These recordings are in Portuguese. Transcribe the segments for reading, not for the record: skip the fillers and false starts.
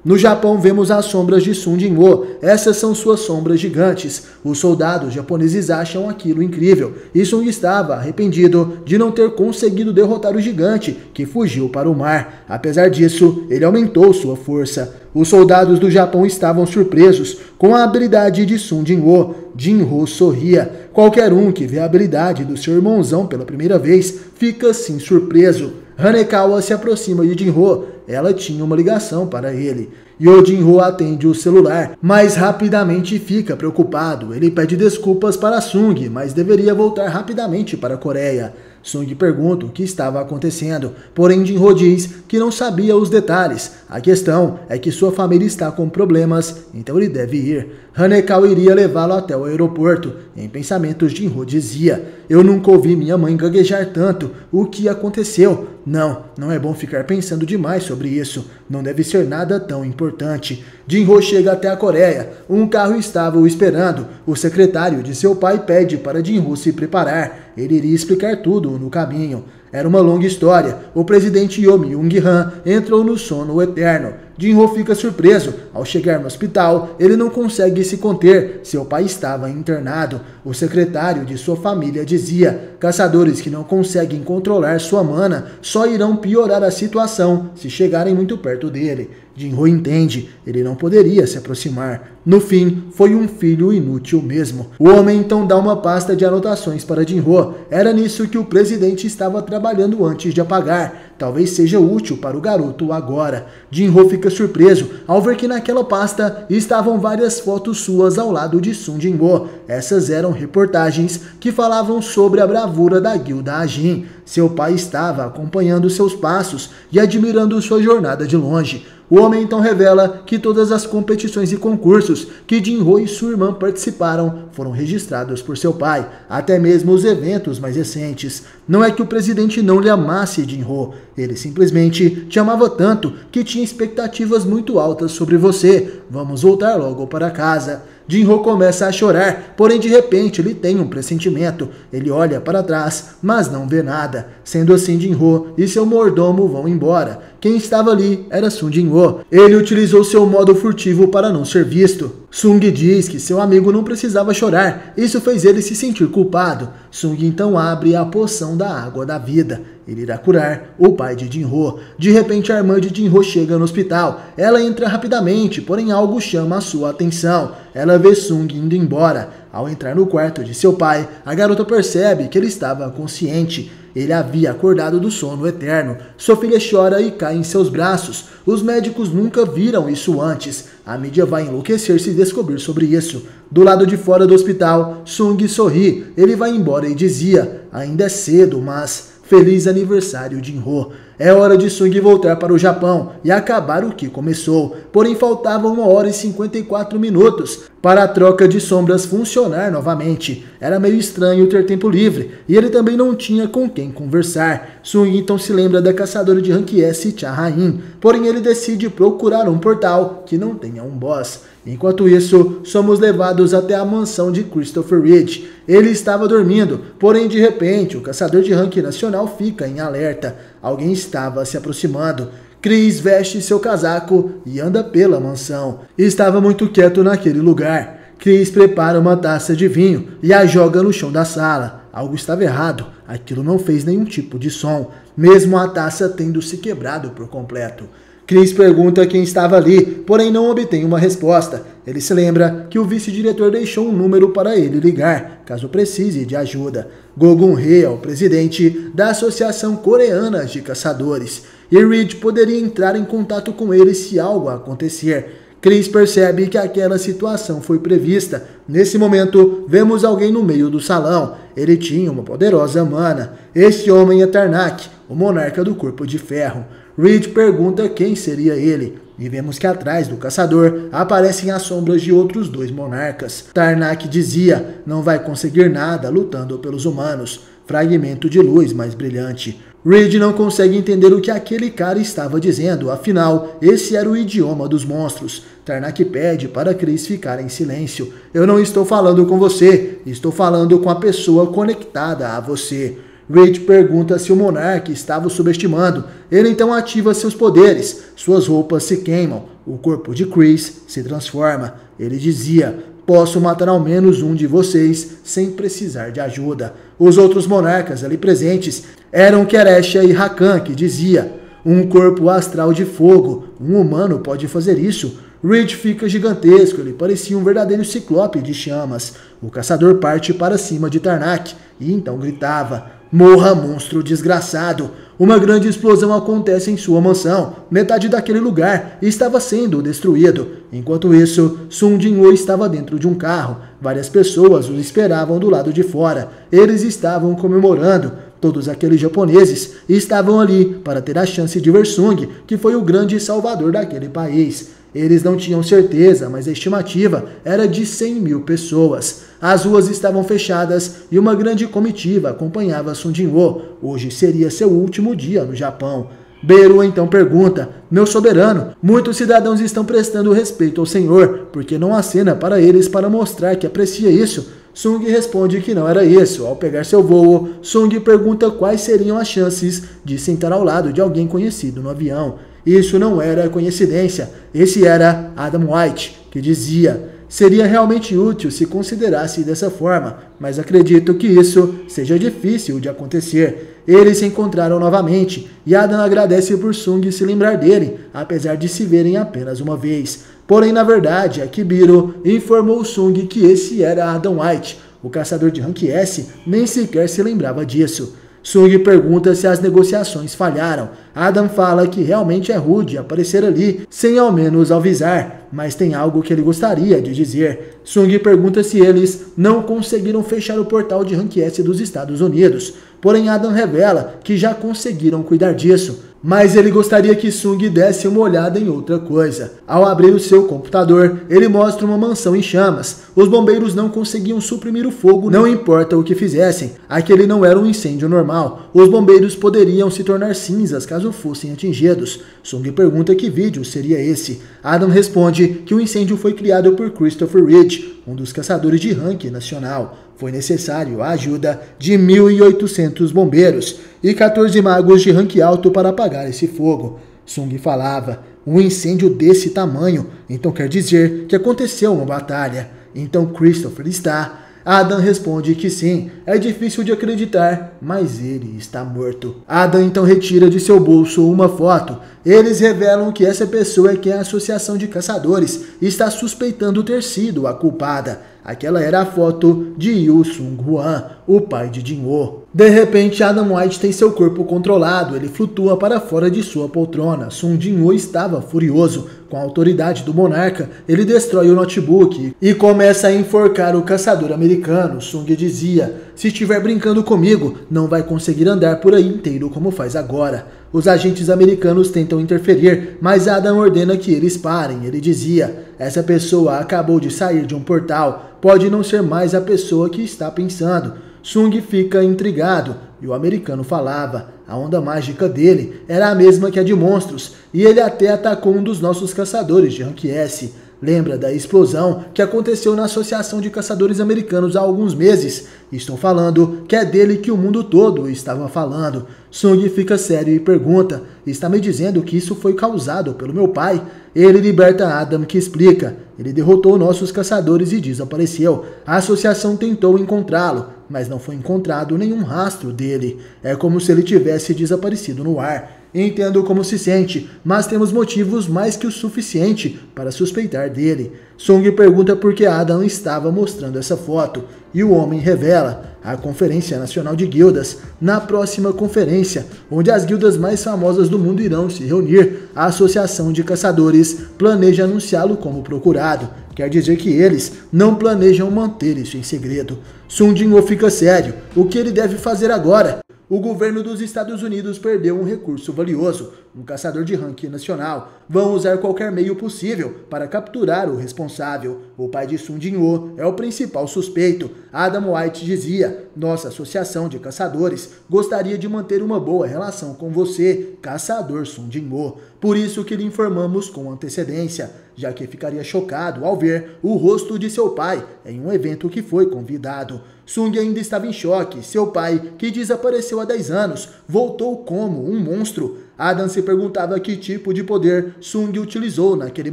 No Japão vemos as sombras de Sun Jinwoo, essas são suas sombras gigantes. Os soldados japoneses acham aquilo incrível, e Sung estava arrependido de não ter conseguido derrotar o gigante que fugiu para o mar. Apesar disso, ele aumentou sua força. Os soldados do Japão estavam surpresos com a habilidade de Sun Jinwoo. Jinho sorria. Qualquer um que vê a habilidade do seu irmãozão pela primeira vez fica assim surpreso. Hanekawa se aproxima de Jinho. Ela tinha uma ligação para ele. Jinho atende o celular, mas rapidamente fica preocupado. Ele pede desculpas para Sung, mas deveria voltar rapidamente para a Coreia. Sung pergunta o que estava acontecendo, porém Jinho diz que não sabia os detalhes. A questão é que sua família está com problemas, então ele deve ir. Hanekawa iria levá-lo até o aeroporto. Em pensamentos, Jinho dizia: eu nunca ouvi minha mãe gaguejar tanto. O que aconteceu? Não é bom ficar pensando demais sobre isso. Não deve ser nada tão importante. Jinho chega até a Coreia. Um carro estava o esperando. O secretário de seu pai pede para Jinho se preparar. Ele iria explicar tudo no caminho. Era uma longa história. O presidente Yoon Myung-han entrou no sono eterno. Jinho fica surpreso. Ao chegar no hospital, ele não consegue se conter. Seu pai estava internado. O secretário de sua família dizia: caçadores que não conseguem controlar sua mana só irão piorar a situação se chegarem muito perto dele. Jinho entende, ele não poderia se aproximar. No fim, foi um filho inútil mesmo. O homem então dá uma pasta de anotações para Jinho. Era nisso que o presidente estava trabalhando antes de apagar. Talvez seja útil para o garoto agora. Jinho fica surpreso ao ver que naquela pasta estavam várias fotos suas ao lado de Sun Jinwoo. Essas eram reportagens que falavam sobre a bravura da guilda Ajin. Seu pai estava acompanhando seus passos e admirando sua jornada de longe. O homem então revela que todas as competições e concursos que Jinho e sua irmã participaram foram registrados por seu pai, até mesmo os eventos mais recentes. Não é que o presidente não lhe amasse Jinho, ele simplesmente te amava tanto que tinha expectativas muito altas sobre você. Vamos voltar logo para casa. Jinho começa a chorar, porém de repente ele tem um pressentimento. Ele olha para trás, mas não vê nada. Sendo assim, Jinho e seu mordomo vão embora. Quem estava ali era Sun Jinwoo. Ele utilizou seu modo furtivo para não ser visto. Sung diz que seu amigo não precisava chorar. Isso fez ele se sentir culpado. Sung então abre a poção da água da vida. Ele irá curar o pai de Jinho. De repente a irmã de Jinho chega no hospital. Ela entra rapidamente, porém algo chama a sua atenção. Ela vê Sung indo embora. Ao entrar no quarto de seu pai, a garota percebe que ele estava consciente. Ele havia acordado do sono eterno. Sua filha chora e cai em seus braços. Os médicos nunca viram isso antes. A mídia vai enlouquecer se descobrir sobre isso. Do lado de fora do hospital, Sung sorri. Ele vai embora e dizia: ainda é cedo, mas feliz aniversário, Jinho. É hora de Sung voltar para o Japão e acabar o que começou. Porém, faltavam 1 hora e 54 minutos para a troca de sombras funcionar novamente. Era meio estranho ter tempo livre e ele também não tinha com quem conversar. Sung então se lembra da caçadora de rank S, Cha-Hain. Porém, ele decide procurar um portal que não tenha um boss. Enquanto isso, somos levados até a mansão de Christopher Reed. Ele estava dormindo, porém de repente o caçador de rank nacional fica em alerta. Alguém estava se aproximando. Chris veste seu casaco e anda pela mansão. Estava muito quieto naquele lugar. Chris prepara uma taça de vinho e a joga no chão da sala. Algo estava errado. Aquilo não fez nenhum tipo de som, mesmo a taça tendo se quebrado por completo. Chris pergunta quem estava ali, porém não obtém uma resposta. Ele se lembra que o vice-diretor deixou um número para ele ligar, caso precise de ajuda. Go Gun-hee é o presidente da Associação Coreana de Caçadores, e Reed poderia entrar em contato com ele se algo acontecer. Chris percebe que aquela situação foi prevista. Nesse momento, vemos alguém no meio do salão. Ele tinha uma poderosa mana. Este homem é Tarnak, o monarca do Corpo de Ferro. Reed pergunta quem seria ele, e vemos que atrás do caçador aparecem as sombras de outros 2 monarcas. Tarnak dizia: não vai conseguir nada lutando pelos humanos. Fragmento de luz mais brilhante. Reed não consegue entender o que aquele cara estava dizendo, afinal, esse era o idioma dos monstros. Tarnak pede para Chris ficar em silêncio. Eu não estou falando com você, estou falando com a pessoa conectada a você. Reed pergunta se o monarca estava o subestimando. Ele então ativa seus poderes. Suas roupas se queimam. o corpo de Chris se transforma. Ele dizia: posso matar ao menos um de vocês sem precisar de ajuda. Os outros monarcas ali presentes eram Keresha e Hakan, que dizia: um corpo astral de fogo, um humano pode fazer isso. Reed fica gigantesco, ele parecia um verdadeiro ciclope de chamas. O caçador parte para cima de Tarnak e então gritava: morra, monstro desgraçado! Uma grande explosão acontece em sua mansão. Metade daquele lugar estava sendo destruído. Enquanto isso, Sung Jin-woo estava dentro de um carro. Várias pessoas o esperavam do lado de fora. Eles estavam comemorando. Todos aqueles japoneses estavam ali para ter a chance de ver Sung, que foi o grande salvador daquele país. Eles não tinham certeza, mas a estimativa era de 100 mil pessoas. As ruas estavam fechadas e uma grande comitiva acompanhava Sung Jin-woo. Hoje seria seu último dia no Japão. Beru então pergunta: meu soberano, muitos cidadãos estão prestando respeito ao senhor, porque não acena para eles para mostrar que aprecia isso? Sung responde que não era isso. Ao pegar seu voo, Sung pergunta quais seriam as chances de sentar ao lado de alguém conhecido no avião. Isso não era coincidência, esse era Adam White, que dizia: seria realmente útil se considerasse dessa forma, mas acredito que isso seja difícil de acontecer. Eles se encontraram novamente e Adam agradece por Sung se lembrar dele, apesar de se verem apenas uma vez. Porém, na verdade, Akibiro informou Sung que esse era Adam White. O caçador de rank S nem sequer se lembrava disso. Sung pergunta se as negociações falharam. Adam fala que realmente é rude aparecer ali, sem ao menos avisar, mas tem algo que ele gostaria de dizer. Sung pergunta se eles não conseguiram fechar o portal de rank S dos Estados Unidos. Porém, Adam revela que já conseguiram cuidar disso, mas ele gostaria que Sung desse uma olhada em outra coisa. Ao abrir o seu computador, ele mostra uma mansão em chamas. Os bombeiros não conseguiam suprimir o fogo, não importa o que fizessem. Aquele não era um incêndio normal. Os bombeiros poderiam se tornar cinzas caso fossem atingidos. Sung pergunta que vídeo seria esse. Adam responde que o incêndio foi criado por Christopher Reed, um dos caçadores de rank nacional. Foi necessário a ajuda de 1.800 bombeiros e 14 magos de rank alto para apagar esse fogo. Sung falava: um incêndio desse tamanho, então quer dizer que aconteceu uma batalha. Então Christopher está... Adam responde que sim, é difícil de acreditar, mas ele está morto. Adam então retira de seu bolso uma foto. Eles revelam que essa pessoa é que a Associação de Caçadores está suspeitando ter sido a culpada. Aquela era a foto de Yu Sung-hwan, o pai de Jin-woo. De repente, Adam White tem seu corpo controlado, ele flutua para fora de sua poltrona. Sung Jin-woo estava furioso. Com a autoridade do monarca, ele destrói o notebook e começa a enforcar o caçador americano. Sung dizia: se estiver brincando comigo, não vai conseguir andar por aí inteiro como faz agora. Os agentes americanos tentam interferir, mas Adam ordena que eles parem. Ele dizia: essa pessoa acabou de sair de um portal, pode não ser mais a pessoa que está pensando. Sung fica intrigado e o americano falava: a onda mágica dele era a mesma que a de monstros e ele até atacou um dos nossos caçadores de rank S. Lembra da explosão que aconteceu na Associação de Caçadores Americanos há alguns meses? Estão falando que é dele que o mundo todo estava falando. Sung fica sério e pergunta: está me dizendo que isso foi causado pelo meu pai? Ele liberta Adam, que explica: ele derrotou nossos caçadores e desapareceu. A associação tentou encontrá-lo, mas não foi encontrado nenhum rastro dele. É como se ele tivesse desaparecido no ar. Entendo como se sente, mas temos motivos mais que o suficiente para suspeitar dele. Sung pergunta por que Adam estava mostrando essa foto, e o homem revela: a Conferência Nacional de Guildas. Na próxima conferência, onde as guildas mais famosas do mundo irão se reunir, a Associação de Caçadores planeja anunciá-lo como procurado. Quer dizer que eles não planejam manter isso em segredo. Sung Jin-woo fica sério. O que ele deve fazer agora? O governo dos Estados Unidos perdeu um recurso valioso, um caçador de rank nacional. Vão usar qualquer meio possível para capturar o responsável. O pai de Sung Jin-woo é o principal suspeito. Adam White dizia: nossa associação de caçadores gostaria de manter uma boa relação com você, caçador Sung Jin-woo. Por isso que lhe informamos com antecedência, já que ficaria chocado ao ver o rosto de seu pai em um evento que foi convidado. Sung ainda estava em choque. Seu pai, que desapareceu há 10 anos, voltou como um monstro. Adam se perguntava que tipo de poder Sung utilizou naquele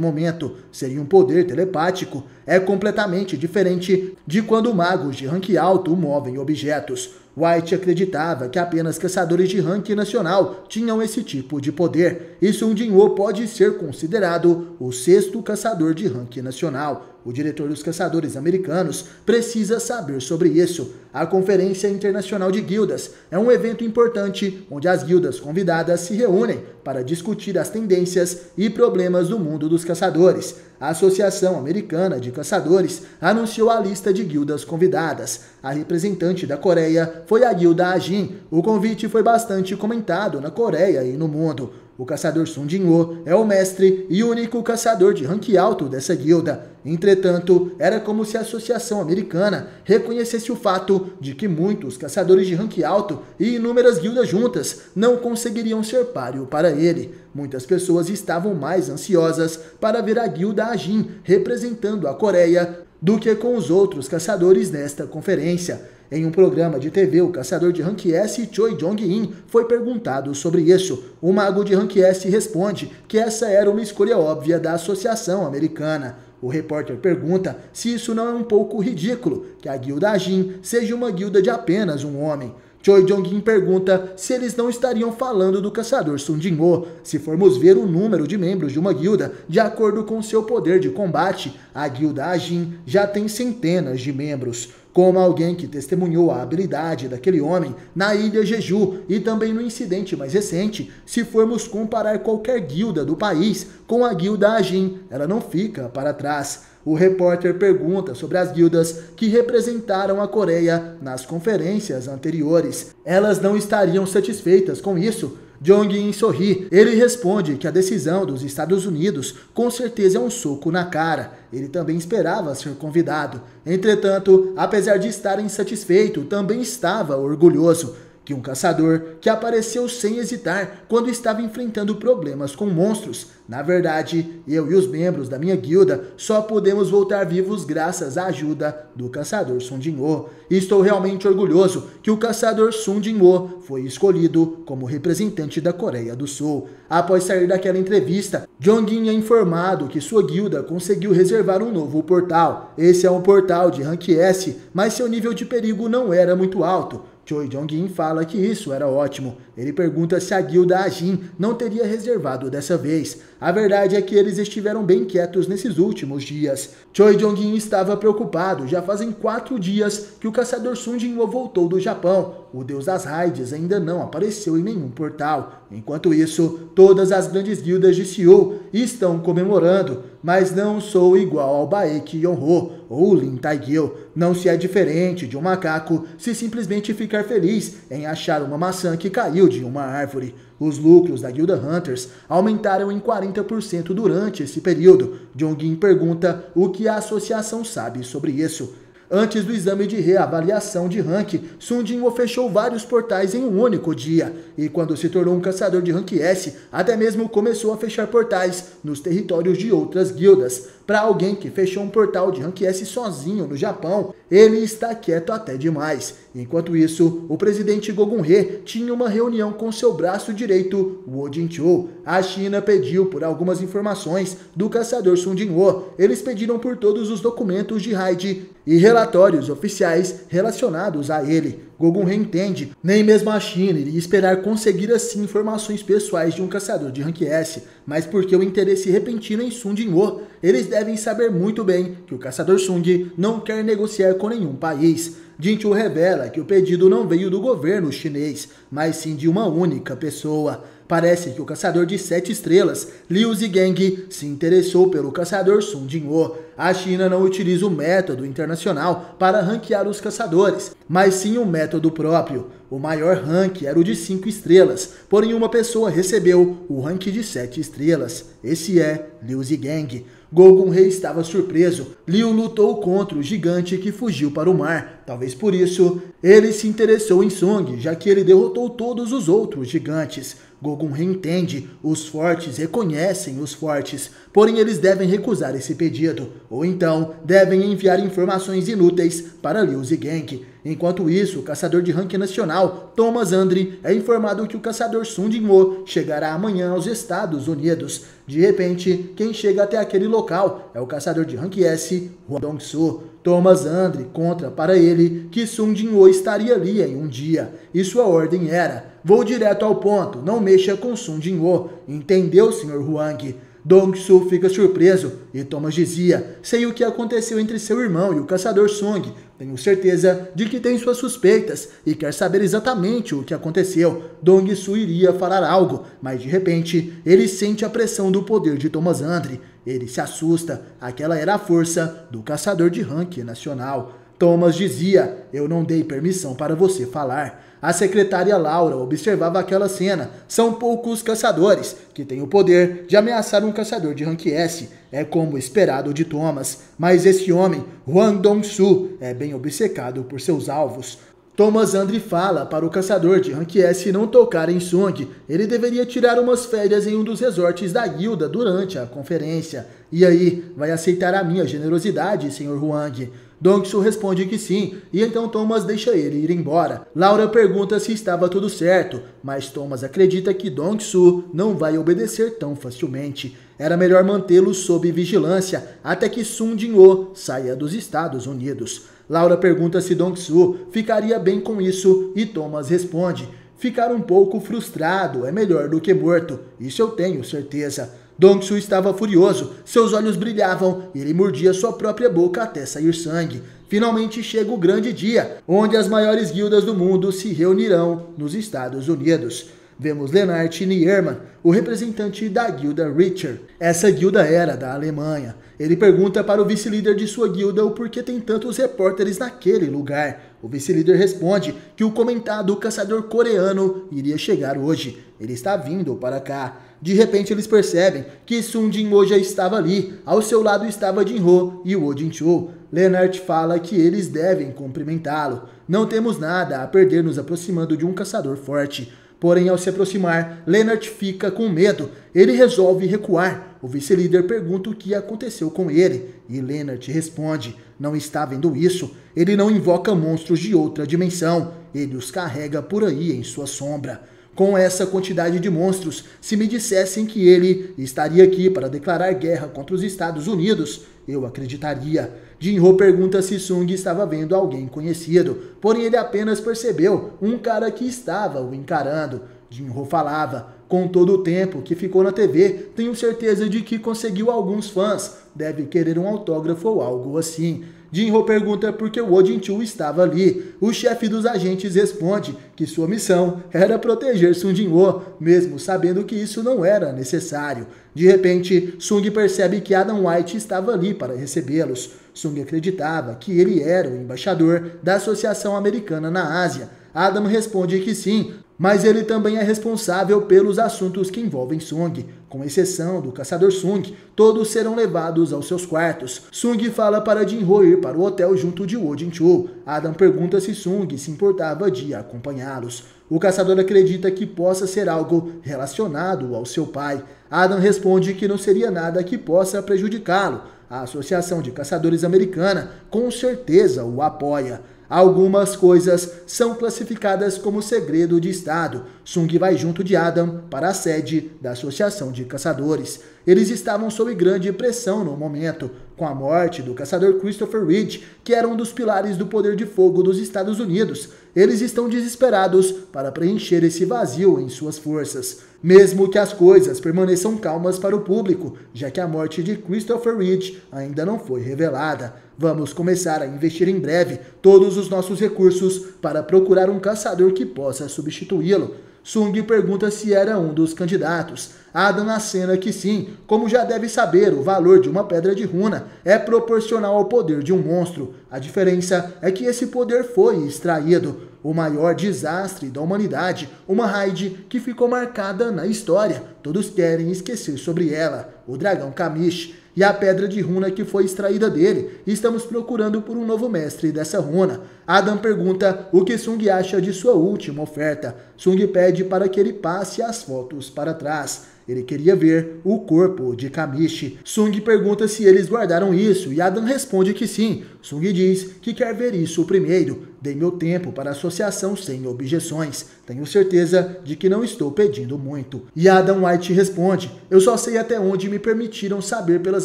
momento. Seria um poder telepático? É completamente diferente de quando magos de rank alto movem objetos. White acreditava que apenas caçadores de ranking nacional tinham esse tipo de poder, e Sung Jin-woo pode ser considerado o 6º caçador de ranking nacional. O diretor dos caçadores americanos precisa saber sobre isso. A Conferência Internacional de Guildas é um evento importante onde as guildas convidadas se reúnem para discutir as tendências e problemas do mundo dos caçadores. A Associação Americana de Caçadores anunciou a lista de guildas convidadas. A representante da Coreia foi a guilda Ajin. O convite foi bastante comentado na Coreia e no mundo. O caçador Sung Jin-woo é o mestre e único caçador de rank alto dessa guilda. Entretanto, era como se a Associação Americana reconhecesse o fato de que muitos caçadores de rank alto e inúmeras guildas juntas não conseguiriam ser páreo para ele. Muitas pessoas estavam mais ansiosas para ver a guilda Ajin representando a Coreia do que com os outros caçadores nesta conferência. Em um programa de TV, o caçador de rank S, Choi Jong-in, foi perguntado sobre isso. O mago de rank S responde que essa era uma escolha óbvia da Associação Americana. O repórter pergunta se isso não é um pouco ridículo, que a guilda Ajin seja uma guilda de apenas um homem. Choi Jong-in pergunta se eles não estariam falando do caçador Sung Jin-woo. Se formos ver o número de membros de uma guilda, de acordo com seu poder de combate, a guilda Ajin já tem centenas de membros. Como alguém que testemunhou a habilidade daquele homem na ilha Jeju e também no incidente mais recente, se formos comparar qualquer guilda do país com a guilda Ajin, ela não fica para trás. O repórter pergunta sobre as guildas que representaram a Coreia nas conferências anteriores. Elas não estariam satisfeitas com isso? Jong-in sorri. Ele responde que a decisão dos Estados Unidos com certeza é um soco na cara. Ele também esperava ser convidado. Entretanto, apesar de estar insatisfeito, também estava orgulhoso. Que um caçador que apareceu sem hesitar quando estava enfrentando problemas com monstros. Na verdade, eu e os membros da minha guilda só podemos voltar vivos graças à ajuda do caçador Sung Jin-woo. Estou realmente orgulhoso que o caçador Sung Jin-woo foi escolhido como representante da Coreia do Sul. Após sair daquela entrevista, Jong-in é informado que sua guilda conseguiu reservar um novo portal. Esse é um portal de rank S, mas seu nível de perigo não era muito alto. Choi Jong-in fala que isso era ótimo. Ele pergunta se a guilda Ajin não teria reservado dessa vez. A verdade é que eles estiveram bem quietos nesses últimos dias. Choi Jong-in estava preocupado. Já fazem 4 dias que o caçador Sung Jin-woo voltou do Japão. O deus das raids ainda não apareceu em nenhum portal. Enquanto isso, todas as grandes guildas de Seul estão comemorando. Mas não sou igual ao Baek Yonho ou Lin Taegil. Não se é diferente de um macaco se simplesmente ficar feliz em achar uma maçã que caiu de uma árvore. Os lucros da Guilda Hunters aumentaram em 40% durante esse período. Jong-in pergunta o que a associação sabe sobre isso. Antes do exame de reavaliação de rank, Sung Jin-woo fechou vários portais em um único dia. E quando se tornou um caçador de rank S, até mesmo começou a fechar portais nos territórios de outras guildas. Para alguém que fechou um portal de rank S sozinho no Japão, ele está quieto até demais. Enquanto isso, o presidente Go Gun-hye tinha uma reunião com seu braço direito, Woo Jin-chul. A China pediu por algumas informações do caçador Sung Jin-woo. Eles pediram por todos os documentos de raid e relatórios oficiais relacionados a ele. Go Gun-hye entende, nem mesmo a China iria esperar conseguir assim informações pessoais de um caçador de rank S, mas porque o interesse repentino em Sung Jin-woo, eles devem saber muito bem que o caçador Sung não quer negociar com nenhum país. Jin-chul revela que o pedido não veio do governo chinês, mas sim de uma única pessoa. Parece que o caçador de 7 estrelas, Liu Zhigang, se interessou pelo caçador Sung Jin-woo. A China não utiliza o método internacional para ranquear os caçadores, mas sim um método próprio. O maior rank era o de 5 estrelas, porém uma pessoa recebeu o rank de 7 estrelas. Esse é Liu Zhigang. Go Gun-hye estava surpreso. Liu lutou contra o gigante que fugiu para o mar. Talvez por isso, ele se interessou em Sung, já que ele derrotou todos os outros gigantes. Go Gun-hye entende, os fortes reconhecem os fortes, porém eles devem recusar esse pedido, ou então devem enviar informações inúteis para Liu Zhigang. Enquanto isso, o caçador de ranking nacional, Thomas Andre, é informado que o caçador Sung Jin-woo chegará amanhã aos Estados Unidos. De repente, quem chega até aquele local é o caçador de rank S, Hwang Dong-soo. Thomas Andre conta para ele que Sung Jin-woo estaria ali em um dia, e sua ordem era: vou direto ao ponto, não mexa com Sung Jin-woo. Entendeu, Sr. Hwang? Dong-soo fica surpreso e Thomas dizia: sei o que aconteceu entre seu irmão e o caçador Sung. Tenho certeza de que tem suas suspeitas e quer saber exatamente o que aconteceu. Dong-soo iria falar algo, mas de repente ele sente a pressão do poder de Thomas Andre. Ele se assusta, aquela era a força do caçador de ranking nacional. Thomas dizia: eu não dei permissão para você falar. A secretária Laura observava aquela cena. São poucos caçadores que têm o poder de ameaçar um caçador de rank S. É como esperado de Thomas. Mas esse homem, Hwang Dong-soo, é bem obcecado por seus alvos. Thomas Andre fala para o caçador de rank S não tocar em Sung. Ele deveria tirar umas férias em um dos resorts da guilda durante a conferência. E aí, vai aceitar a minha generosidade, Sr. Hwang? Dong-soo responde que sim, e então Thomas deixa ele ir embora. Laura pergunta se estava tudo certo, mas Thomas acredita que Dong-soo não vai obedecer tão facilmente. Era melhor mantê-lo sob vigilância até que Sung Jin-woo saia dos Estados Unidos. Laura pergunta se Dong-soo ficaria bem com isso e Thomas responde: ficar um pouco frustrado é melhor do que morto, isso eu tenho certeza. Dong-soo estava furioso, seus olhos brilhavam e ele mordia sua própria boca até sair sangue. Finalmente chega o grande dia, onde as maiores guildas do mundo se reunirão nos Estados Unidos. Vemos Lennart Nierman, o representante da guilda Richter. Essa guilda era da Alemanha. Ele pergunta para o vice-líder de sua guilda o porquê tem tantos repórteres naquele lugar. O vice-líder responde que o comentado caçador coreano iria chegar hoje. Ele está vindo para cá. De repente eles percebem que Sung Jin-woo já estava ali. Ao seu lado estava Jin-ho e Oh Jin-chul. Lennart fala que eles devem cumprimentá-lo. Não temos nada a perder nos aproximando de um caçador forte. Porém, ao se aproximar, Lennart fica com medo. Ele resolve recuar. O vice-líder pergunta o que aconteceu com ele. E Lennart responde: não está vendo isso. Ele não invoca monstros de outra dimensão. Ele os carrega por aí em sua sombra. Com essa quantidade de monstros, se me dissessem que ele estaria aqui para declarar guerra contra os Estados Unidos, eu acreditaria. Jin-ho pergunta se Sung estava vendo alguém conhecido, porém ele apenas percebeu um cara que estava o encarando. Jin-ho falava: com todo o tempo que ficou na TV, tenho certeza de que conseguiu alguns fãs. Deve querer um autógrafo ou algo assim. Jin-ho pergunta por que o Oh Jin-chul estava ali. O chefe dos agentes responde que sua missão era proteger Sung Jin-woo, mesmo sabendo que isso não era necessário. De repente, Sung percebe que Adam White estava ali para recebê-los. Sung acreditava que ele era o embaixador da Associação Americana na Ásia. Adam responde que sim, mas ele também é responsável pelos assuntos que envolvem Sung. Com exceção do caçador Sung, todos serão levados aos seus quartos. Sung fala para Jin-ho ir para o hotel junto de Oh Jin-chul. Adam pergunta se Sung se importava de acompanhá-los. O caçador acredita que possa ser algo relacionado ao seu pai. Adam responde que não seria nada que possa prejudicá-lo. A Associação de Caçadores Americana com certeza o apoia. Algumas coisas são classificadas como segredo de Estado. Sung vai junto de Adam para a sede da Associação de Caçadores. Eles estavam sob grande pressão no momento, com a morte do caçador Christopher Reed, que era um dos pilares do poder de fogo dos Estados Unidos. Eles estão desesperados para preencher esse vazio em suas forças. Mesmo que as coisas permaneçam calmas para o público, já que a morte de Christopher Reed ainda não foi revelada. Vamos começar a investir em breve todos os nossos recursos para procurar um caçador que possa substituí-lo. Sung pergunta se era um dos candidatos. Adam acena que sim. Como já deve saber, o valor de uma pedra de runa é proporcional ao poder de um monstro. A diferença é que esse poder foi extraído. O maior desastre da humanidade, uma raid que ficou marcada na história. Todos querem esquecer sobre ela, o dragão Kamish. E a pedra de runa que foi extraída dele. Estamos procurando por um novo mestre dessa runa. Adam pergunta o que Sung acha de sua última oferta. Sung pede para que ele passe as fotos para trás. Ele queria ver o corpo de Kamish. Sung pergunta se eles guardaram isso e Adam responde que sim. Sung diz que quer ver isso primeiro. Dei meu tempo para a associação sem objeções. Tenho certeza de que não estou pedindo muito. E Adam White responde: eu só sei até onde me permitiram saber pelas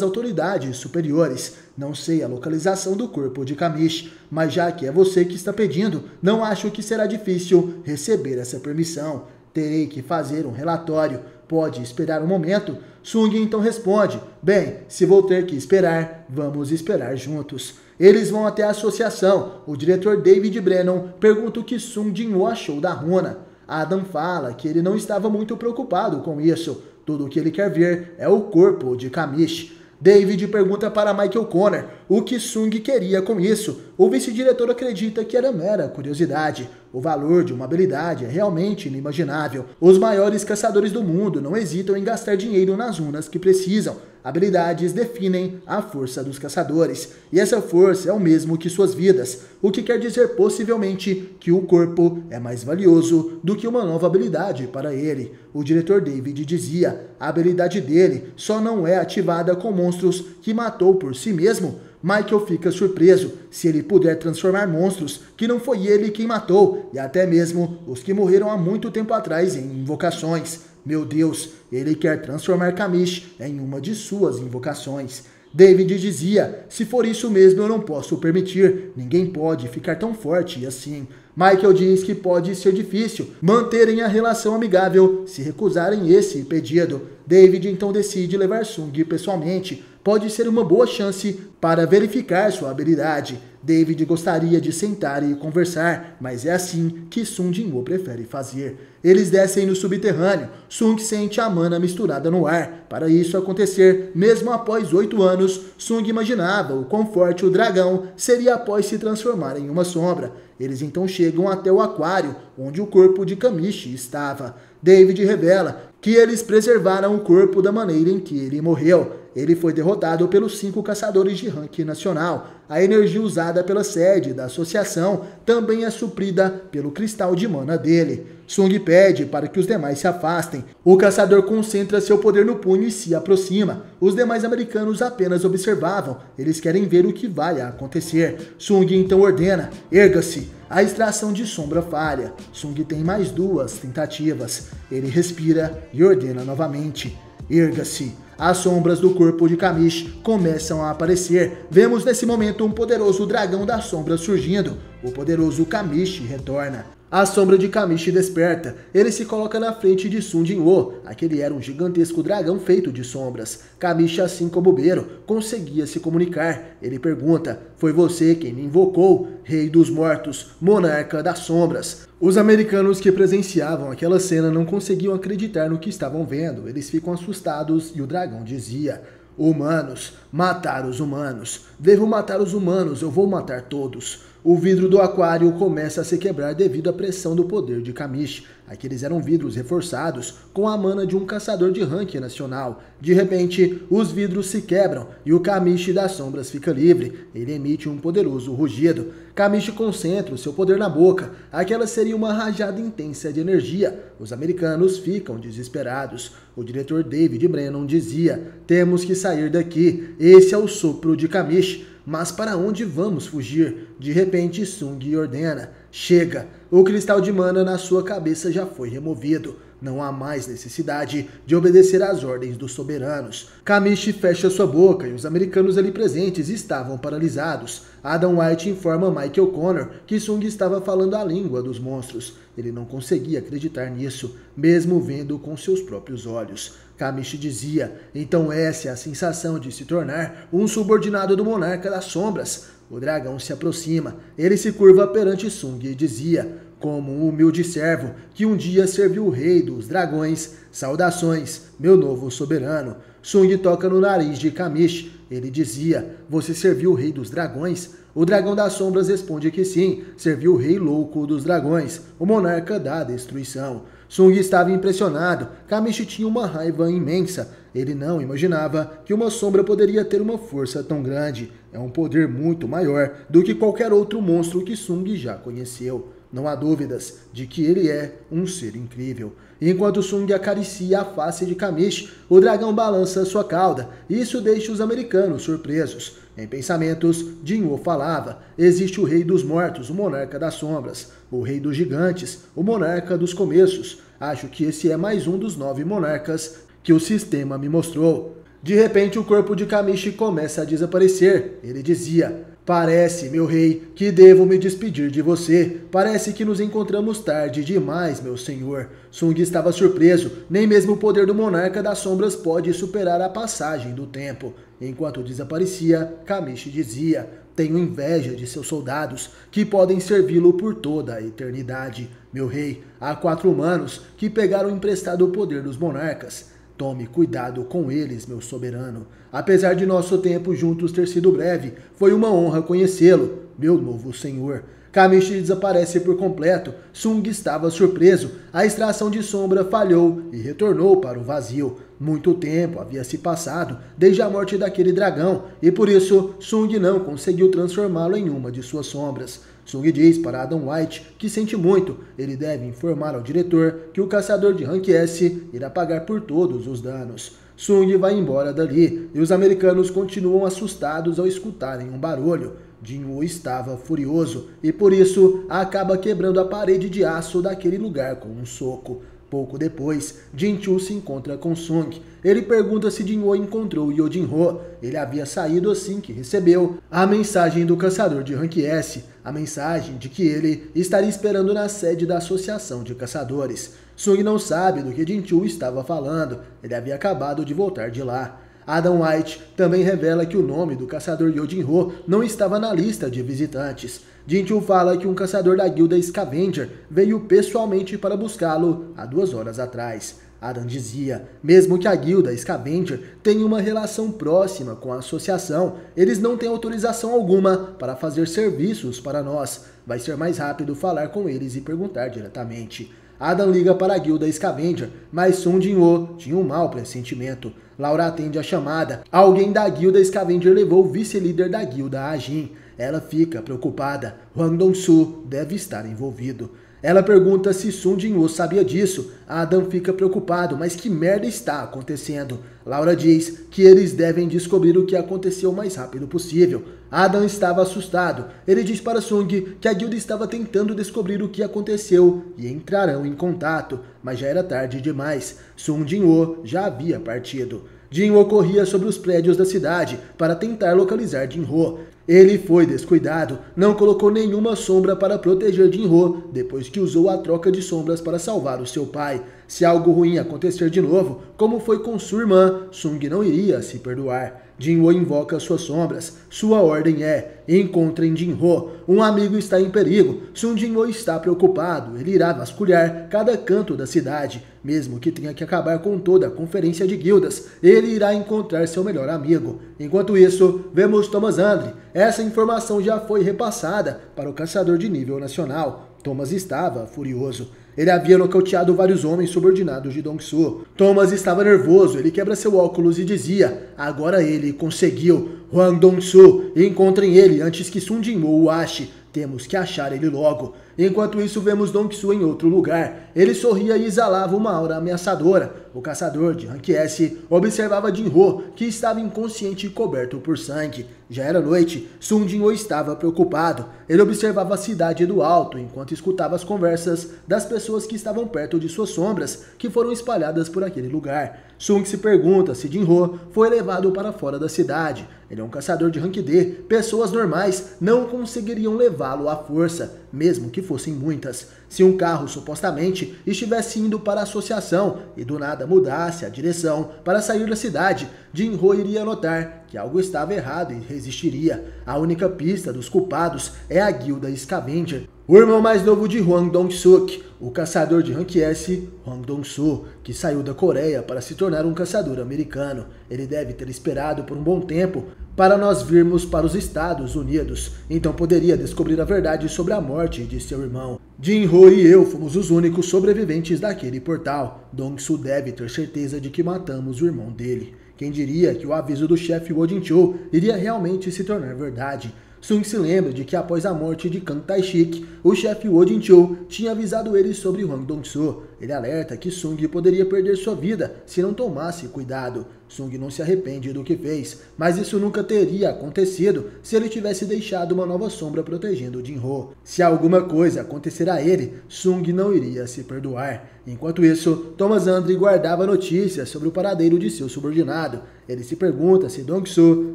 autoridades superiores. Não sei a localização do corpo de Kamish, mas já que é você que está pedindo, não acho que será difícil receber essa permissão. Terei que fazer um relatório. Pode esperar um momento? Sung então responde: bem, se vou ter que esperar, vamos esperar juntos. Eles vão até a associação. O diretor David Brennan pergunta o que Sung Jin-woo achou da runa. Adam fala que ele não estava muito preocupado com isso. Tudo o que ele quer ver é o corpo de Kamish. David pergunta para Michael Connor o que Sung queria com isso. O vice-diretor acredita que era mera curiosidade. O valor de uma habilidade é realmente inimaginável. Os maiores caçadores do mundo não hesitam em gastar dinheiro nas runas que precisam. Habilidades definem a força dos caçadores, e essa força é o mesmo que suas vidas, o que quer dizer possivelmente que o corpo é mais valioso do que uma nova habilidade para ele. O diretor David dizia: a habilidade dele só não é ativada com monstros que matou por si mesmo. Michael fica surpreso se ele puder transformar monstros que não foi ele quem matou, e até mesmo os que morreram há muito tempo atrás em invocações. Meu Deus, ele quer transformar Kamish em uma de suas invocações. David dizia: se for isso mesmo eu não posso permitir, ninguém pode ficar tão forte assim. Michael diz que pode ser difícil manterem a relação amigável se recusarem esse pedido. David então decide levar Sung pessoalmente. Pode ser uma boa chance para verificar sua habilidade. David gostaria de sentar e conversar, mas é assim que Sung Jin-woo prefere fazer. Eles descem no subterrâneo. Sung sente a mana misturada no ar. Para isso acontecer, mesmo após 8 anos, Sung imaginava o quão forte o dragão seria após se transformar em uma sombra. Eles então chegam até o aquário, onde o corpo de Kamish estava. David revela que eles preservaram o corpo da maneira em que ele morreu. Ele foi derrotado pelos 5 caçadores de rank nacional. A energia usada pela sede da associação também é suprida pelo cristal de mana dele. Sung pede para que os demais se afastem. O caçador concentra seu poder no punho e se aproxima. Os demais americanos apenas observavam. Eles querem ver o que vai acontecer. Sung então ordena: erga-se. A extração de sombra falha. Sung tem mais 2 tentativas. Ele respira e ordena novamente: erga-se. As sombras do corpo de Kamish começam a aparecer. Vemos nesse momento um poderoso dragão das sombras surgindo. O poderoso Kamish retorna. A sombra de Kamish desperta. Ele se coloca na frente de Sung Jin-woo. Aquele era um gigantesco dragão feito de sombras. Kamish, assim como Bero, conseguia se comunicar. Ele pergunta: foi você quem me invocou, Rei dos Mortos, Monarca das Sombras? Os americanos que presenciavam aquela cena não conseguiam acreditar no que estavam vendo. Eles ficam assustados e o dragão dizia: humanos, matar os humanos. Devo matar os humanos, eu vou matar todos. O vidro do aquário começa a se quebrar devido à pressão do poder de Kamish. Aqueles eram vidros reforçados com a mana de um caçador de rank nacional. De repente, os vidros se quebram e o Kamish das sombras fica livre. Ele emite um poderoso rugido. Kamish concentra o seu poder na boca. Aquela seria uma rajada intensa de energia. Os americanos ficam desesperados. O diretor David Brennan dizia: temos que sair daqui. Esse é o sopro de Kamish. Mas para onde vamos fugir? De repente, Sung ordena: chega! O cristal de mana na sua cabeça já foi removido. Não há mais necessidade de obedecer às ordens dos soberanos. Kamish fecha sua boca e os americanos ali presentes estavam paralisados. Adam White informa Michael Connor que Sung estava falando a língua dos monstros. Ele não conseguia acreditar nisso, mesmo vendo com seus próprios olhos. Kamish dizia: então essa é a sensação de se tornar um subordinado do Monarca das Sombras. O dragão se aproxima. Ele se curva perante Sung e dizia: como um humilde servo que um dia serviu o rei dos dragões, saudações, meu novo soberano. Sung toca no nariz de Kamish. Ele dizia: você serviu o rei dos dragões? O dragão das sombras responde que sim, serviu o rei louco dos dragões, o monarca da destruição. Sung estava impressionado. Kamish tinha uma raiva imensa. Ele não imaginava que uma sombra poderia ter uma força tão grande. É um poder muito maior do que qualquer outro monstro que Sung já conheceu. Não há dúvidas de que ele é um ser incrível. Enquanto Sung acaricia a face de Kamish, o dragão balança sua cauda. Isso deixa os americanos surpresos. Em pensamentos, Jin-Woo falava: existe o rei dos mortos, o monarca das sombras. O rei dos gigantes, o monarca dos começos. Acho que esse é mais um dos 9 monarcas que o sistema me mostrou. De repente, o corpo de Kamish começa a desaparecer. Ele dizia: parece, meu rei, que devo me despedir de você. Parece que nos encontramos tarde demais, meu senhor. Sung estava surpreso. Nem mesmo o poder do monarca das sombras pode superar a passagem do tempo. Enquanto desaparecia, Kamish dizia: tenho inveja de seus soldados, que podem servi-lo por toda a eternidade. Meu rei, há 4 humanos que pegaram emprestado o poder dos monarcas. Tome cuidado com eles, meu soberano. Apesar de nosso tempo juntos ter sido breve, foi uma honra conhecê-lo, meu novo senhor. Kamish desaparece por completo. Sung estava surpreso. A extração de sombra falhou e retornou para o vazio. Muito tempo havia se passado desde a morte daquele dragão, e por isso Sung não conseguiu transformá-lo em uma de suas sombras. Sung diz para Adam White que sente muito. Ele deve informar ao diretor que o caçador de Rank S irá pagar por todos os danos. Sung vai embora dali, e os americanos continuam assustados ao escutarem um barulho. Jin-Woo estava furioso, e por isso acaba quebrando a parede de aço daquele lugar com um soco. Pouco depois, Jin-Choo se encontra com Sung. Ele pergunta se Jin-Woo encontrou Yojin-Ho. Ele havia saído assim que recebeu a mensagem do caçador de Rank S, a mensagem de que ele estaria esperando na sede da Associação de Caçadores. Sung não sabe do que Jin-Choo estava falando. Ele havia acabado de voltar de lá. Adam White também revela que o nome do caçador Yojin-Ho não estava na lista de visitantes. Jin-Choo fala que um caçador da guilda Scavenger veio pessoalmente para buscá-lo há 2 horas atrás. Adam dizia: mesmo que a guilda Scavenger tenha uma relação próxima com a associação, eles não têm autorização alguma para fazer serviços para nós. Vai ser mais rápido falar com eles e perguntar diretamente. Adam liga para a guilda Scavenger, mas Sung Jin-Woo tinha um mau pressentimento. Laura atende a chamada. Alguém da guilda Scavenger levou o vice-líder da guilda a Jin. Ela fica preocupada. Hwang Dong-Soo deve estar envolvido. Ela pergunta se Sung Jin-Woo sabia disso. Adam fica preocupado, mas que merda está acontecendo? Laura diz que eles devem descobrir o que aconteceu o mais rápido possível. Adam estava assustado. Ele diz para Sung que a guilda estava tentando descobrir o que aconteceu e entrarão em contato, mas já era tarde demais. Sung Jin-Woo já havia partido. Jin-Woo corria sobre os prédios da cidade para tentar localizar Jin-Ho. Ele foi descuidado, não colocou nenhuma sombra para proteger Jin-Ho depois que usou a troca de sombras para salvar o seu pai. Se algo ruim acontecer de novo, como foi com sua irmã, Sung não iria se perdoar. Jin-Woo invoca suas sombras. Sua ordem é: encontrem Jin-Ho. Um amigo está em perigo. Sung Jin-Woo está preocupado. Ele irá vasculhar cada canto da cidade. Mesmo que tenha que acabar com toda a conferência de guildas, ele irá encontrar seu melhor amigo. Enquanto isso, vemos Thomas Andre. Essa informação já foi repassada para o caçador de nível nacional. Thomas estava furioso. Ele havia nocauteado vários homens subordinados de Dong-Soo. Thomas estava nervoso. Ele quebra seu óculos e dizia: agora ele conseguiu. Hwang Dong-Soo, encontrem ele antes que Sung Jin-Woo o ache. Temos que achar ele logo. Enquanto isso, vemos Dong-Soo em outro lugar. Ele sorria e exalava uma aura ameaçadora. O caçador de Rank S observava Jin-Ho, que estava inconsciente e coberto por sangue. Já era noite. Sung Jin-Woo estava preocupado. Ele observava a cidade do alto, enquanto escutava as conversas das pessoas que estavam perto de suas sombras, que foram espalhadas por aquele lugar. Sung se pergunta se Jin-Ho foi levado para fora da cidade. Ele é um caçador de Rank D. Pessoas normais não conseguiriam levá-lo à força, mesmo que fossem muitas. Se um carro supostamente estivesse indo para a associação e do nada mudasse a direção para sair da cidade, Jin-Ho iria notar que algo estava errado e resistiria. A única pista dos culpados é a guilda Scavenger. O irmão mais novo de Hwang Dong-Suk, o caçador de Rank S, Hwang Dong-Soo, que saiu da Coreia para se tornar um caçador americano. Ele deve ter esperado por um bom tempo para nós virmos para os Estados Unidos, então poderia descobrir a verdade sobre a morte de seu irmão. Jin-Ho e eu fomos os únicos sobreviventes daquele portal. Dong-Soo deve ter certeza de que matamos o irmão dele. Quem diria que o aviso do chefe Wo Jin-Choo iria realmente se tornar verdade? Sung se lembra de que após a morte de Kang Tai-shik, o chefe Wo Jin-chul tinha avisado ele sobre Hwang Dong-soo. Ele alerta que Sung poderia perder sua vida se não tomasse cuidado. Sung não se arrepende do que fez, mas isso nunca teria acontecido se ele tivesse deixado uma nova sombra protegendo Jin-ho. Se alguma coisa acontecer a ele, Sung não iria se perdoar. Enquanto isso, Thomas Andre guardava notícias sobre o paradeiro de seu subordinado. Ele se pergunta se Dong-soo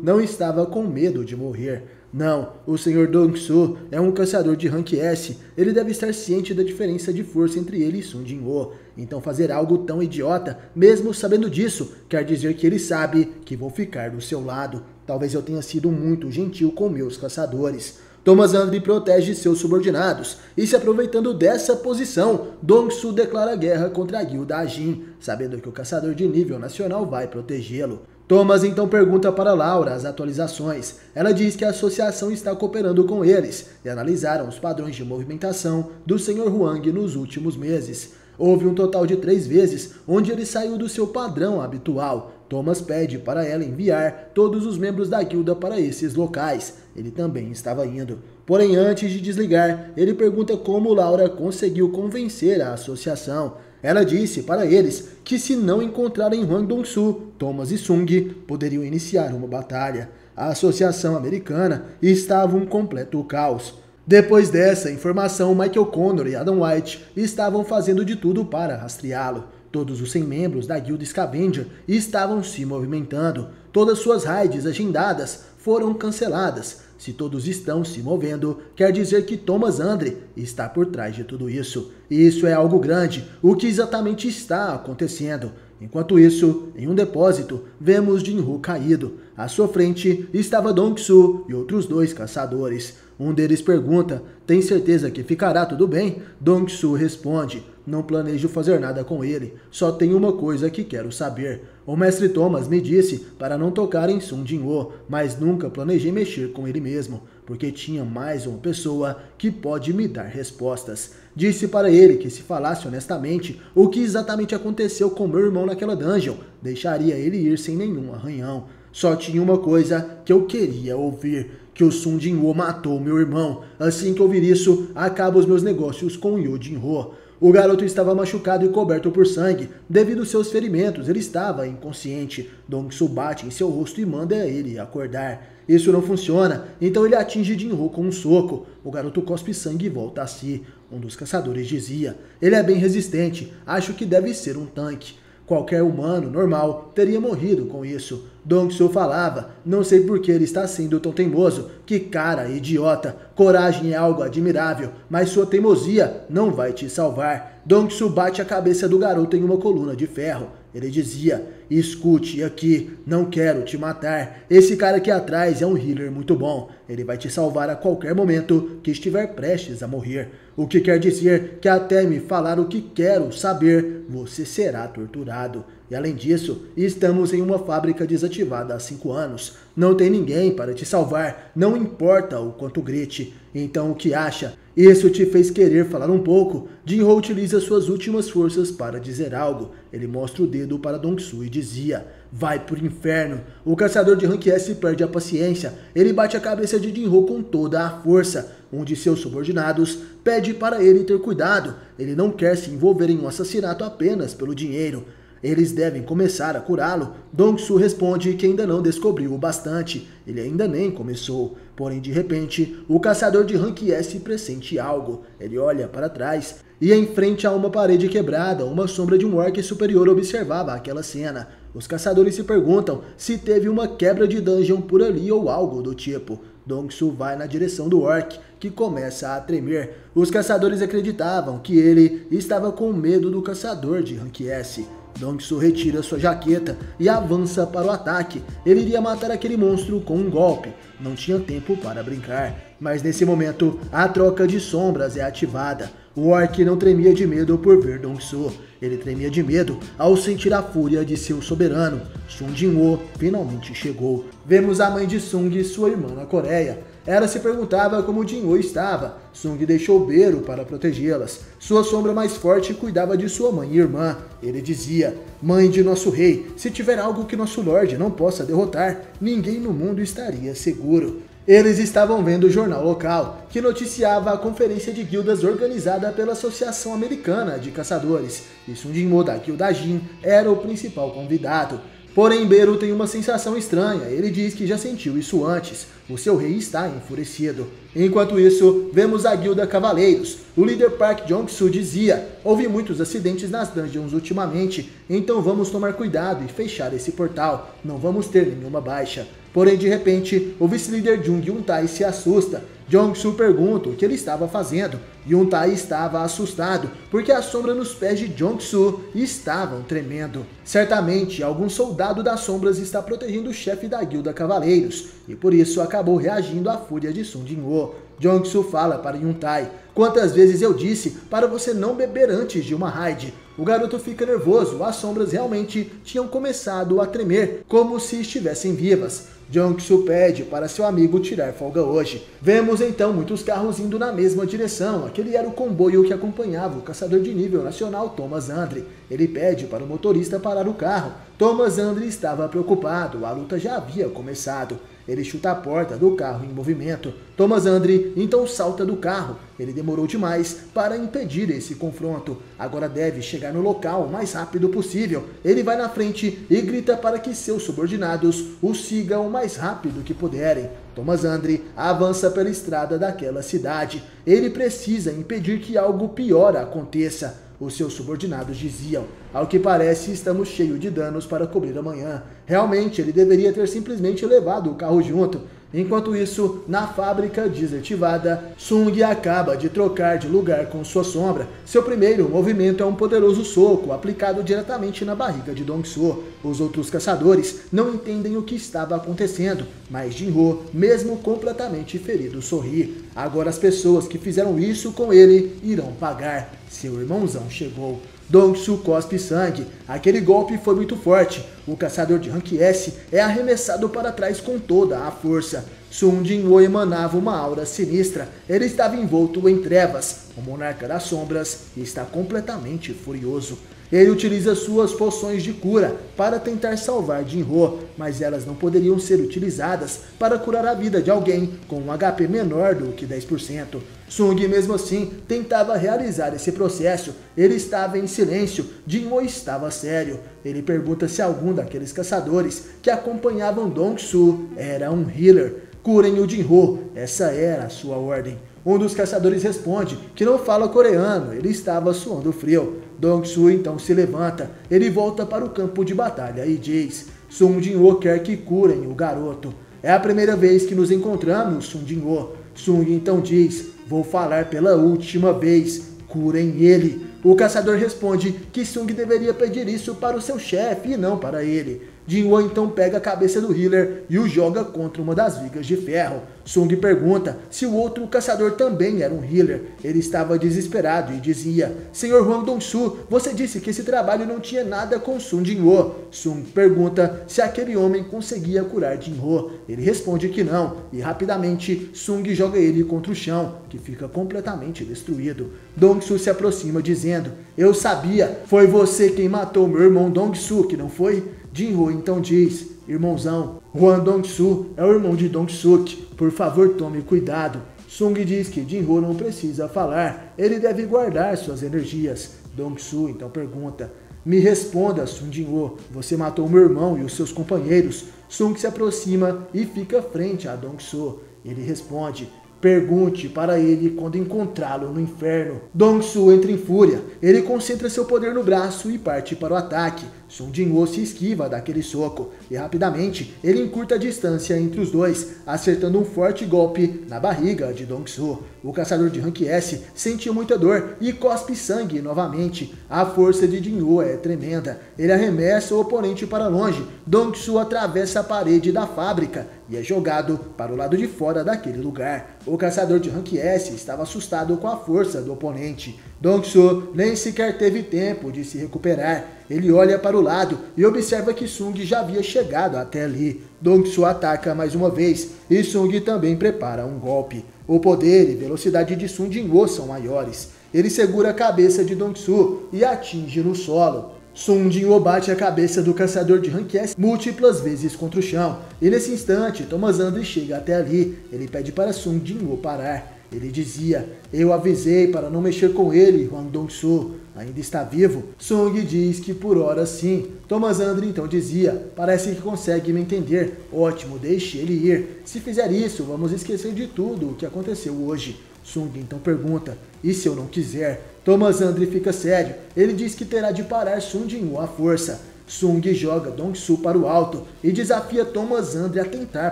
não estava com medo de morrer. Não, o Sr. Dong-soo é um caçador de rank S. Ele deve estar ciente da diferença de força entre ele e Sung Jin-ho. Então fazer algo tão idiota, mesmo sabendo disso, quer dizer que ele sabe que vou ficar do seu lado. Talvez eu tenha sido muito gentil com meus caçadores. Thomas Andre protege seus subordinados, e se aproveitando dessa posição, Dong-soo declara guerra contra a guilda Ajin, sabendo que o caçador de nível nacional vai protegê-lo. Thomas então pergunta para Laura as atualizações. Ela diz que a associação está cooperando com eles e analisaram os padrões de movimentação do Sr. Hwang nos últimos meses. Houve um total de 3 vezes onde ele saiu do seu padrão habitual. Thomas pede para ela enviar todos os membros da guilda para esses locais. Ele também estava indo. Porém, antes de desligar, ele pergunta como Laura conseguiu convencer a associação. Ela disse para eles que se não encontrarem Hwang Dong-soo, Thomas e Sung poderiam iniciar uma batalha. A associação americana estava um completo caos. Depois dessa informação, Michael Connor e Adam White estavam fazendo de tudo para rastreá-lo. Todos os 100 membros da guilda Scavenger estavam se movimentando. Todas suas raids agendadas foram canceladas. Se todos estão se movendo, quer dizer que Thomas Andre está por trás de tudo isso. E isso é algo grande. O que exatamente está acontecendo? Enquanto isso, em um depósito, vemos Jin-ho caído. À sua frente estava Dong-soo e outros 2 caçadores. Um deles pergunta, tem certeza que ficará tudo bem? Dong-soo responde, não planejo fazer nada com ele, só tem uma coisa que quero saber. O mestre Thomas me disse para não tocar em Sung Jin-ho, mas nunca planejei mexer com ele mesmo, porque tinha mais uma pessoa que pode me dar respostas. Disse para ele que se falasse honestamente o que exatamente aconteceu com meu irmão naquela dungeon, deixaria ele ir sem nenhum arranhão. Só tinha uma coisa que eu queria ouvir, que o Sung Jin-ho matou meu irmão. Assim que ouvir isso, acabo os meus negócios com Yo Jin-ho. O garoto estava machucado e coberto por sangue. Devido aos seus ferimentos, ele estava inconsciente. Dong-soo bate em seu rosto e manda ele acordar. Isso não funciona, então ele atinge Jin-ho com um soco. O garoto cospe sangue e volta a si. Um dos caçadores dizia, ele é bem resistente, acho que deve ser um tanque. Qualquer humano normal teria morrido com isso. Dong-soo falava, não sei por que ele está sendo tão teimoso, que cara idiota, coragem é algo admirável, mas sua teimosia não vai te salvar. Dong-soo bate a cabeça do garoto em uma coluna de ferro. Ele dizia, escute aqui, não quero te matar, esse cara aqui atrás é um healer muito bom, ele vai te salvar a qualquer momento que estiver prestes a morrer. O que quer dizer que até me falar o que quero saber, você será torturado. E além disso, estamos em uma fábrica desativada há 5 anos. Não tem ninguém para te salvar, não importa o quanto grite. Então o que acha? Isso te fez querer falar um pouco? Jin-ho utiliza suas últimas forças para dizer algo. Ele mostra o dedo para Dong-soo e dizia, vai pro inferno. O caçador de rank S perde a paciência. Ele bate a cabeça de Jin-ho com toda a força. Um de seus subordinados pede para ele ter cuidado. Ele não quer se envolver em um assassinato apenas pelo dinheiro. Eles devem começar a curá-lo. Dong-soo responde que ainda não descobriu o bastante. Ele ainda nem começou. Porém, de repente, o caçador de rank S pressente algo. Ele olha para trás e em frente a uma parede quebrada, uma sombra de um orc superior observava aquela cena. Os caçadores se perguntam se teve uma quebra de dungeon por ali ou algo do tipo. Dong-soo vai na direção do orc, que começa a tremer. Os caçadores acreditavam que ele estava com medo do caçador de rank S. Dong-soo retira sua jaqueta e avança para o ataque. Ele iria matar aquele monstro com um golpe. Não tinha tempo para brincar. Mas nesse momento, a troca de sombras é ativada. O orc não tremia de medo por ver Dong-soo. Ele tremia de medo ao sentir a fúria de seu soberano. Sung Jin-ho finalmente chegou. Vemos a mãe de Sung e sua irmã na Coreia. Ela se perguntava como Jin-ho estava. Sung deixou Bero para protegê-las. Sua sombra mais forte cuidava de sua mãe e irmã. Ele dizia, mãe de nosso rei, se tiver algo que nosso Lorde não possa derrotar, ninguém no mundo estaria seguro. Eles estavam vendo o jornal local, que noticiava a conferência de guildas organizada pela Associação Americana de Caçadores, e Sung Jin-woo da guilda Jin era o principal convidado. Porém, Beru tem uma sensação estranha, ele diz que já sentiu isso antes, o seu rei está enfurecido. Enquanto isso, vemos a guilda Cavaleiros. O líder Park Jong-soo dizia: houve muitos acidentes nas dungeons ultimamente, então vamos tomar cuidado e fechar esse portal, não vamos ter nenhuma baixa. Porém, de repente, o vice-líder Jung Yun-tae se assusta. Jong-soo pergunta o que ele estava fazendo. Yun-tae estava assustado, porque a sombra nos pés de Jong-soo estavam tremendo. Certamente, algum soldado das sombras está protegendo o chefe da guilda Cavaleiros, e por isso acabou reagindo à fúria de Sung Jin-woo. Jong-soo fala para Yun-tae: quantas vezes eu disse para você não beber antes de uma raid? O garoto fica nervoso, as sombras realmente tinham começado a tremer, como se estivessem vivas. Jong-soo pede para seu amigo tirar folga hoje. Vemos então muitos carros indo na mesma direção. Aquele era o comboio que acompanhava o caçador de nível nacional Thomas Andre. Ele pede para o motorista parar o carro. Thomas Andre estava preocupado, a luta já havia começado. Ele chuta a porta do carro em movimento. Thomas Andre então salta do carro. Ele demorou demais para impedir esse confronto. Agora deve chegar no local o mais rápido possível. Ele vai na frente e grita para que seus subordinados o sigam o mais rápido que puderem. Thomas Andre avança pela estrada daquela cidade. Ele precisa impedir que algo pior aconteça. Os seus subordinados diziam: ao que parece, estamos cheios de danos para cobrir amanhã. Realmente, ele deveria ter simplesmente levado o carro junto. Enquanto isso, na fábrica desativada, Sung acaba de trocar de lugar com sua sombra. Seu primeiro movimento é um poderoso soco, aplicado diretamente na barriga de Dong-soo. Os outros caçadores não entendem o que estava acontecendo, mas Jin-ho, mesmo completamente ferido, sorri. Agora as pessoas que fizeram isso com ele irão pagar. Seu irmãozão chegou. Dong-soo cospe sangue. Aquele golpe foi muito forte. O caçador de rank S é arremessado para trás com toda a força. Sung Jin-woo emanava uma aura sinistra. Ele estava envolto em trevas. O monarca das sombras está completamente furioso. Ele utiliza suas poções de cura para tentar salvar Jin-ho, mas elas não poderiam ser utilizadas para curar a vida de alguém com um HP menor do que 10%. Sung, mesmo assim, tentava realizar esse processo. Ele estava em silêncio. Jin-ho estava sério. Ele pergunta se algum daqueles caçadores que acompanhavam Dong-soo era um healer. Curem o Jin-ho, essa era a sua ordem. Um dos caçadores responde que não fala coreano, ele estava suando frio. Dong-soo então se levanta, ele volta para o campo de batalha e diz: Sung Jin-ho quer que curem o garoto. É a primeira vez que nos encontramos, Sung Jin-ho. Sung então diz: vou falar pela última vez, curem ele. O caçador responde que Sung deveria pedir isso para o seu chefe e não para ele. Jin-ho então pega a cabeça do healer e o joga contra uma das vigas de ferro. Sung pergunta se o outro caçador também era um healer. Ele estava desesperado e dizia: Senhor Hwang Dong-soo, você disse que esse trabalho não tinha nada com Sung Jin-ho. Sung pergunta se aquele homem conseguia curar Jin-ho. Ele responde que não, e rapidamente Sung joga ele contra o chão, que fica completamente destruído. Dong-soo se aproxima dizendo: eu sabia, foi você quem matou meu irmão Dong-soo, que não foi? Jin-ho então diz: irmãozão, Hwang Dong-soo é o irmão de Dong-suk, por favor tome cuidado. Sung diz que Jin-ho não precisa falar, ele deve guardar suas energias. Dong-soo então pergunta: me responda, Sung Jin-ho, você matou meu irmão e os seus companheiros. Sung se aproxima e fica frente a Dong-soo. Ele responde: pergunte para ele quando encontrá-lo no inferno. Dong-soo entra em fúria. Ele concentra seu poder no braço e parte para o ataque. Sung Jin-ho se esquiva daquele soco e rapidamente ele encurta a distância entre os dois, acertando um forte golpe na barriga de Dong-soo. O caçador de rank S sentiu muita dor e cospe sangue novamente. A força de Jin-ho é tremenda. Ele arremessa o oponente para longe. Dong-soo atravessa a parede da fábrica e é jogado para o lado de fora daquele lugar. O caçador de rank S estava assustado com a força do oponente. Dong-soo nem sequer teve tempo de se recuperar. Ele olha para o lado e observa que Sung já havia chegado até ali. Dong-soo ataca mais uma vez e Sung também prepara um golpe. O poder e velocidade de Sung Jin-ho são maiores. Ele segura a cabeça de Dong-soo e atinge no solo. Sung Jin-woo bate a cabeça do caçador de Rank S múltiplas vezes contra o chão. E nesse instante, Thomas Andre chega até ali. Ele pede para Sung Jin-woo parar. Ele dizia: eu avisei para não mexer com ele, Hwang Dong-soo. Ainda está vivo? Sung diz que por hora sim. Thomas Andre então dizia: parece que consegue me entender. Ótimo, deixe ele ir. Se fizer isso, vamos esquecer de tudo o que aconteceu hoje. Sung então pergunta: e se eu não quiser? Thomas Andre fica sério. Ele diz que terá de parar Sung Jin-woo à força. Sung joga Dong-soo para o alto e desafia Thomas Andre a tentar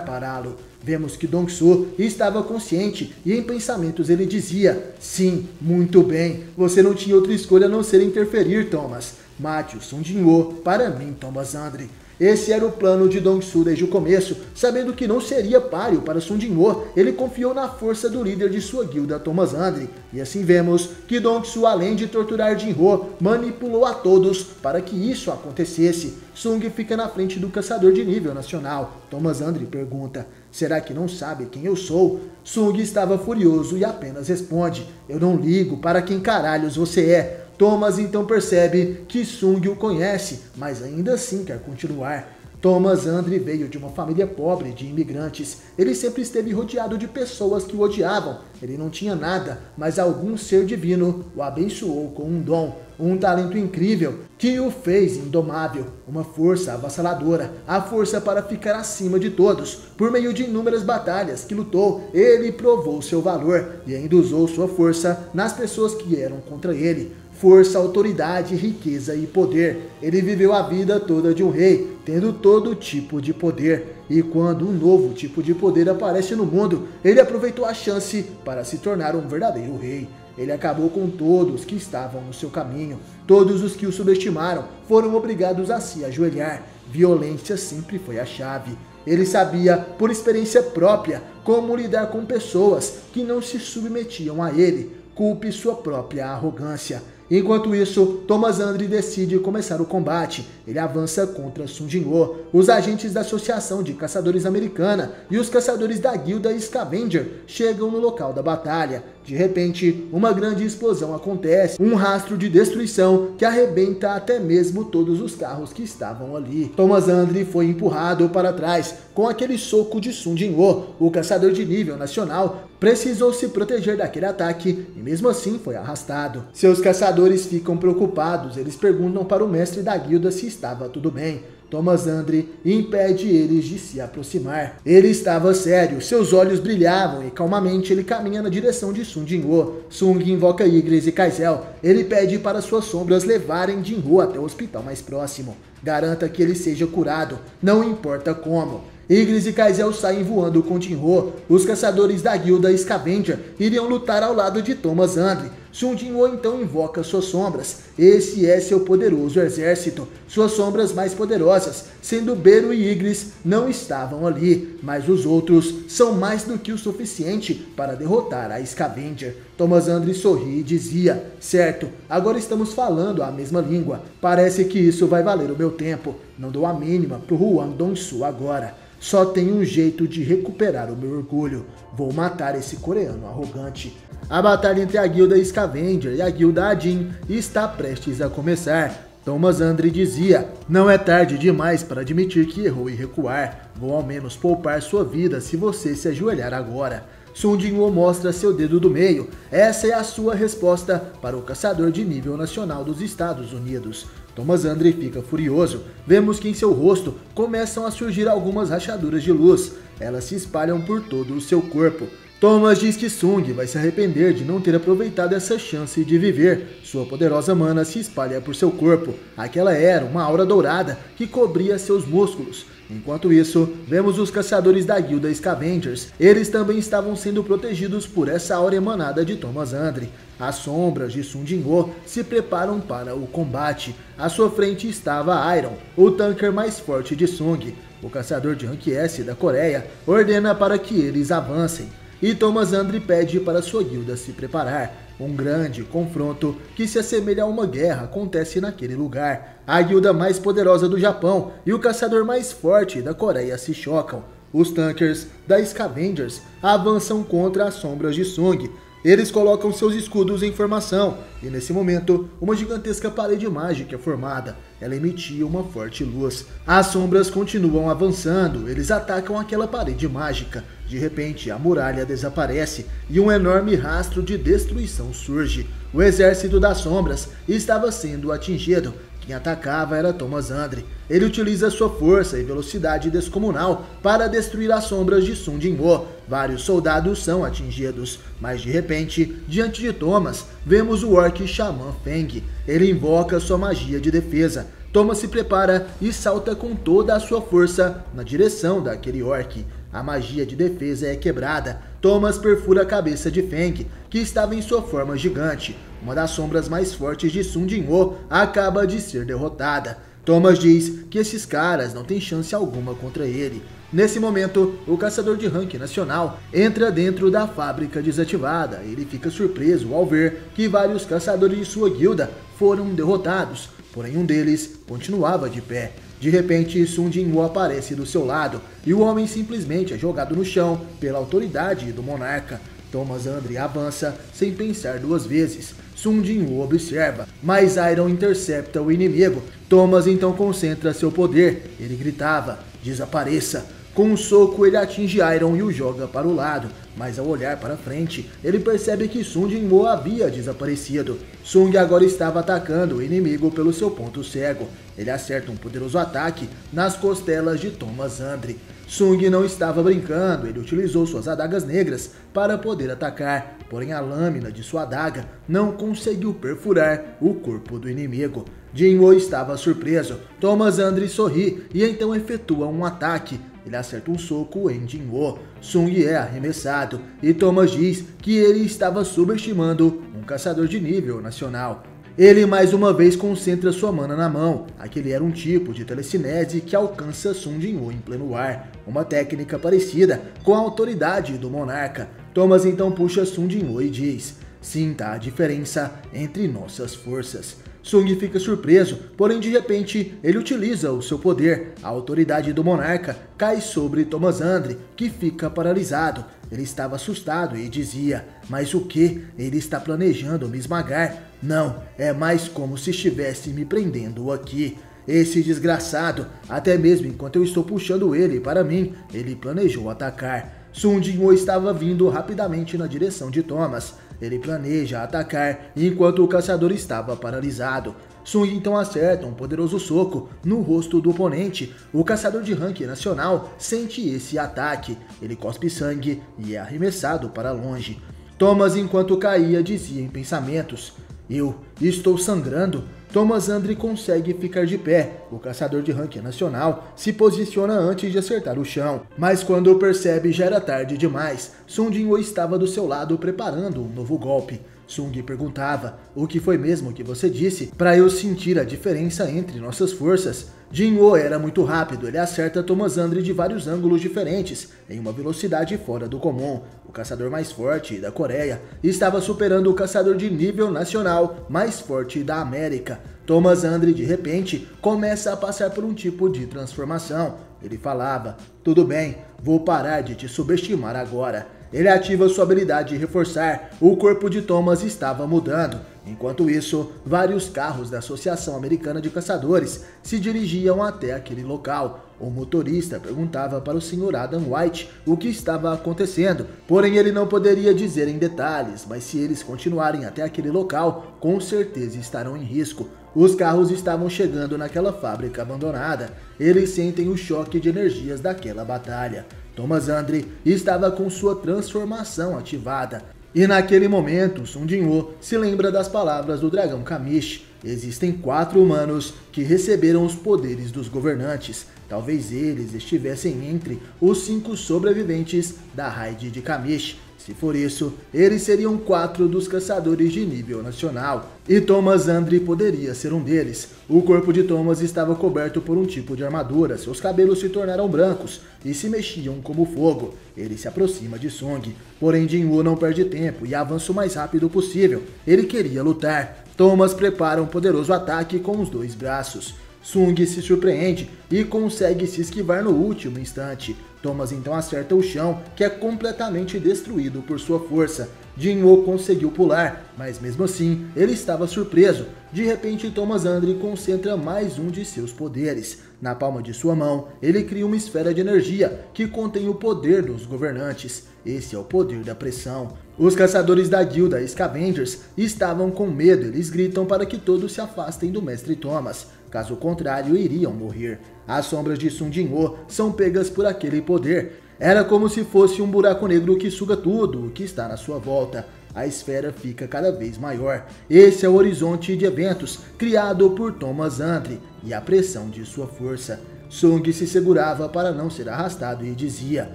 pará-lo. Vemos que Dong-soo estava consciente e em pensamentos ele dizia: sim, muito bem, você não tinha outra escolha a não ser interferir, Thomas. Mate o Sung Jin-woo para mim, Thomas Andre. Esse era o plano de Dong-soo desde o começo. Sabendo que não seria páreo para Sung Jin-woo, ele confiou na força do líder de sua guilda, Thomas Andre. E assim vemos que Dong-soo, além de torturar Jin-woo, manipulou a todos para que isso acontecesse. Sung fica na frente do caçador de nível nacional. Thomas Andre pergunta: será que não sabe quem eu sou? Sung estava furioso e apenas responde: eu não ligo para quem caralhos você é. Thomas então percebe que Sung o conhece, mas ainda assim quer continuar. Thomas Andre veio de uma família pobre de imigrantes. Ele sempre esteve rodeado de pessoas que o odiavam. Ele não tinha nada, mas algum ser divino o abençoou com um dom, um talento incrível que o fez indomável, uma força avassaladora, a força para ficar acima de todos. Por meio de inúmeras batalhas que lutou, ele provou seu valor e ainda usou sua força nas pessoas que eram contra ele. Força, autoridade, riqueza e poder. Ele viveu a vida toda de um rei, tendo todo tipo de poder. E quando um novo tipo de poder aparece no mundo, ele aproveitou a chance para se tornar um verdadeiro rei. Ele acabou com todos que estavam no seu caminho. Todos os que o subestimaram foram obrigados a se ajoelhar. Violência sempre foi a chave. Ele sabia, por experiência própria, como lidar com pessoas que não se submetiam a ele. Culpe sua própria arrogância. Enquanto isso, Thomas Andre decide começar o combate. Ele avança contra Sung Jin-woo, os agentes da Associação de Caçadores Americana e os caçadores da guilda Scavenger chegam no local da batalha. De repente, uma grande explosão acontece, um rastro de destruição que arrebenta até mesmo todos os carros que estavam ali. Thomas Andre foi empurrado para trás com aquele soco de Sung Jin-woo. O caçador de nível nacional precisou se proteger daquele ataque e mesmo assim foi arrastado. Seus caçadores ficam preocupados, eles perguntam para o mestre da guilda se estava tudo bem. Thomas Andre impede eles de se aproximar. Ele estava sério, seus olhos brilhavam e calmamente ele caminha na direção de Sung Jin-woo. Sung invoca Igris e Kaizel. Ele pede para suas sombras levarem Jin-woo até o hospital mais próximo. Garanta que ele seja curado, não importa como. Igris e Kaizel saem voando com Jin-woo. Os caçadores da guilda Scavenger iriam lutar ao lado de Thomas Andre. Sung Jin-woo então invoca suas sombras. Esse é seu poderoso exército. Suas sombras mais poderosas, sendo Beru e Igris, não estavam ali, mas os outros são mais do que o suficiente para derrotar a Scavenger. Thomas Andre sorri e dizia: certo, agora estamos falando a mesma língua. Parece que isso vai valer o meu tempo. Não dou a mínima pro Hwang Dong-soo agora. Só tem um jeito de recuperar o meu orgulho. Vou matar esse coreano arrogante. A batalha entre a guilda Scavenger e a guilda Adin está prestes a começar. Thomas Andre dizia: não é tarde demais para admitir que errou e recuar. Vou ao menos poupar sua vida se você se ajoelhar agora. Sung Jin-woo mostra seu dedo do meio. Essa é a sua resposta para o caçador de nível nacional dos Estados Unidos. Thomas Andre fica furioso. Vemos que em seu rosto começam a surgir algumas rachaduras de luz. Elas se espalham por todo o seu corpo. Thomas diz que Sung vai se arrepender de não ter aproveitado essa chance de viver. Sua poderosa mana se espalha por seu corpo. Aquela era uma aura dourada que cobria seus músculos. Enquanto isso, vemos os caçadores da guilda Scavengers. Eles também estavam sendo protegidos por essa aura emanada de Thomas Andre. As sombras de Sung Jin-woo se preparam para o combate. À sua frente estava Iron, o tanker mais forte de Sung. O caçador de Rank S da Coreia ordena para que eles avancem. E Thomas Andre pede para sua guilda se preparar. Um grande confronto que se assemelha a uma guerra acontece naquele lugar. A guilda mais poderosa do Japão e o caçador mais forte da Coreia se chocam. Os tankers da Scavengers avançam contra as sombras de Sung. Eles colocam seus escudos em formação, e nesse momento, uma gigantesca parede mágica é formada. Ela emitia uma forte luz. As sombras continuam avançando, eles atacam aquela parede mágica. De repente, a muralha desaparece e um enorme rastro de destruição surge. O exército das sombras estava sendo atingido. Quem atacava era Thomas Andre. Ele utiliza sua força e velocidade descomunal para destruir as sombras de Sung Jin-woo. Vários soldados são atingidos, mas de repente, diante de Thomas, vemos o orc Xamã Feng. Ele invoca sua magia de defesa. Thomas se prepara e salta com toda a sua força na direção daquele orc. A magia de defesa é quebrada. Thomas perfura a cabeça de Feng, que estava em sua forma gigante. Uma das sombras mais fortes de Sung Jin-woo acaba de ser derrotada. Thomas diz que esses caras não têm chance alguma contra ele. Nesse momento, o caçador de rank nacional entra dentro da fábrica desativada. Ele fica surpreso ao ver que vários caçadores de sua guilda foram derrotados, porém um deles continuava de pé. De repente, Sung Jin-woo aparece do seu lado e o homem simplesmente é jogado no chão pela autoridade do monarca. Thomas Andre avança sem pensar duas vezes. Sung Jin-woo observa, mas Iron intercepta o inimigo. Thomas então concentra seu poder. Ele gritava, desapareça. Com um soco ele atinge Iron e o joga para o lado, mas ao olhar para frente, ele percebe que Sung Jin-woo havia desaparecido. Sung agora estava atacando o inimigo pelo seu ponto cego. Ele acerta um poderoso ataque nas costelas de Thomas Andre. Sung não estava brincando, ele utilizou suas adagas negras para poder atacar, porém a lâmina de sua adaga não conseguiu perfurar o corpo do inimigo. Jin-woo estava surpreso. Thomas Andre sorri e então efetua um ataque. Ele acerta um soco em Jin-woo. Sung é arremessado e Thomas diz que ele estava subestimando um caçador de nível nacional. Ele mais uma vez concentra sua mana na mão. Aquele era um tipo de telecinese que alcança Sung Jin-woo em pleno ar, uma técnica parecida com a autoridade do monarca. Thomas então puxa Sung Jin-woo e diz, sinta a diferença entre nossas forças. Sung fica surpreso, porém de repente ele utiliza o seu poder. A autoridade do monarca cai sobre Thomas Andre, que fica paralisado. Ele estava assustado e dizia, mas o que? Ele está planejando me esmagar? Não, é mais como se estivesse me prendendo aqui. Esse desgraçado, até mesmo enquanto eu estou puxando ele para mim, ele planejou atacar. Sung Jin-woo estava vindo rapidamente na direção de Thomas. Ele planeja atacar enquanto o caçador estava paralisado. Sung então acerta um poderoso soco no rosto do oponente. O caçador de rank nacional sente esse ataque. Ele cospe sangue e é arremessado para longe. Thomas, enquanto caía, dizia em pensamentos, eu estou sangrando. Thomas Andre consegue ficar de pé. O caçador de rank nacional se posiciona antes de acertar o chão, mas quando percebe já era tarde demais. Sung Jin-woo estava do seu lado preparando um novo golpe. Sung perguntava, o que foi mesmo que você disse para eu sentir a diferença entre nossas forças? Jin-woo era muito rápido, ele acerta Thomas Andre de vários ângulos diferentes, em uma velocidade fora do comum. O caçador mais forte da Coreia estava superando o caçador de nível nacional mais forte da América. Thomas Andre de repente começa a passar por um tipo de transformação. Ele falava, tudo bem, vou parar de te subestimar agora. Ele ativa sua habilidade de reforçar. O corpo de Thomas estava mudando. Enquanto isso, vários carros da Associação Americana de Caçadores se dirigiam até aquele local. O motorista perguntava para o Sr. Adam White o que estava acontecendo, porém ele não poderia dizer em detalhes, mas se eles continuarem até aquele local, com certeza estarão em risco. Os carros estavam chegando naquela fábrica abandonada. Eles sentem o choque de energias daquela batalha. Thomas Andre estava com sua transformação ativada. E naquele momento, Sung Jin-woo se lembra das palavras do dragão Kamish. Existem 4 humanos que receberam os poderes dos governantes. Talvez eles estivessem entre os 5 sobreviventes da raid de Kamish. Se for isso, eles seriam 4 dos caçadores de nível nacional. E Thomas Andre poderia ser um deles. O corpo de Thomas estava coberto por um tipo de armadura. Seus cabelos se tornaram brancos e se mexiam como fogo. Ele se aproxima de Sung. Porém, Jin-woo não perde tempo e avança o mais rápido possível. Ele queria lutar. Thomas prepara um poderoso ataque com os 2 braços. Sung se surpreende e consegue se esquivar no último instante. Thomas então acerta o chão, que é completamente destruído por sua força. Jin-woo conseguiu pular, mas mesmo assim ele estava surpreso. De repente, Thomas Andre concentra mais um de seus poderes. Na palma de sua mão, ele cria uma esfera de energia que contém o poder dos governantes. Esse é o poder da pressão. Os caçadores da guilda Scavengers estavam com medo. Eles gritam para que todos se afastem do Mestre Thomas. Caso contrário, iriam morrer. As sombras de Sung Jin-woo são pegas por aquele poder. Era como se fosse um buraco negro que suga tudo o que está na sua volta. A esfera fica cada vez maior. Esse é o horizonte de eventos criado por Thomas Andre e a pressão de sua força. Sung se segurava para não ser arrastado e dizia: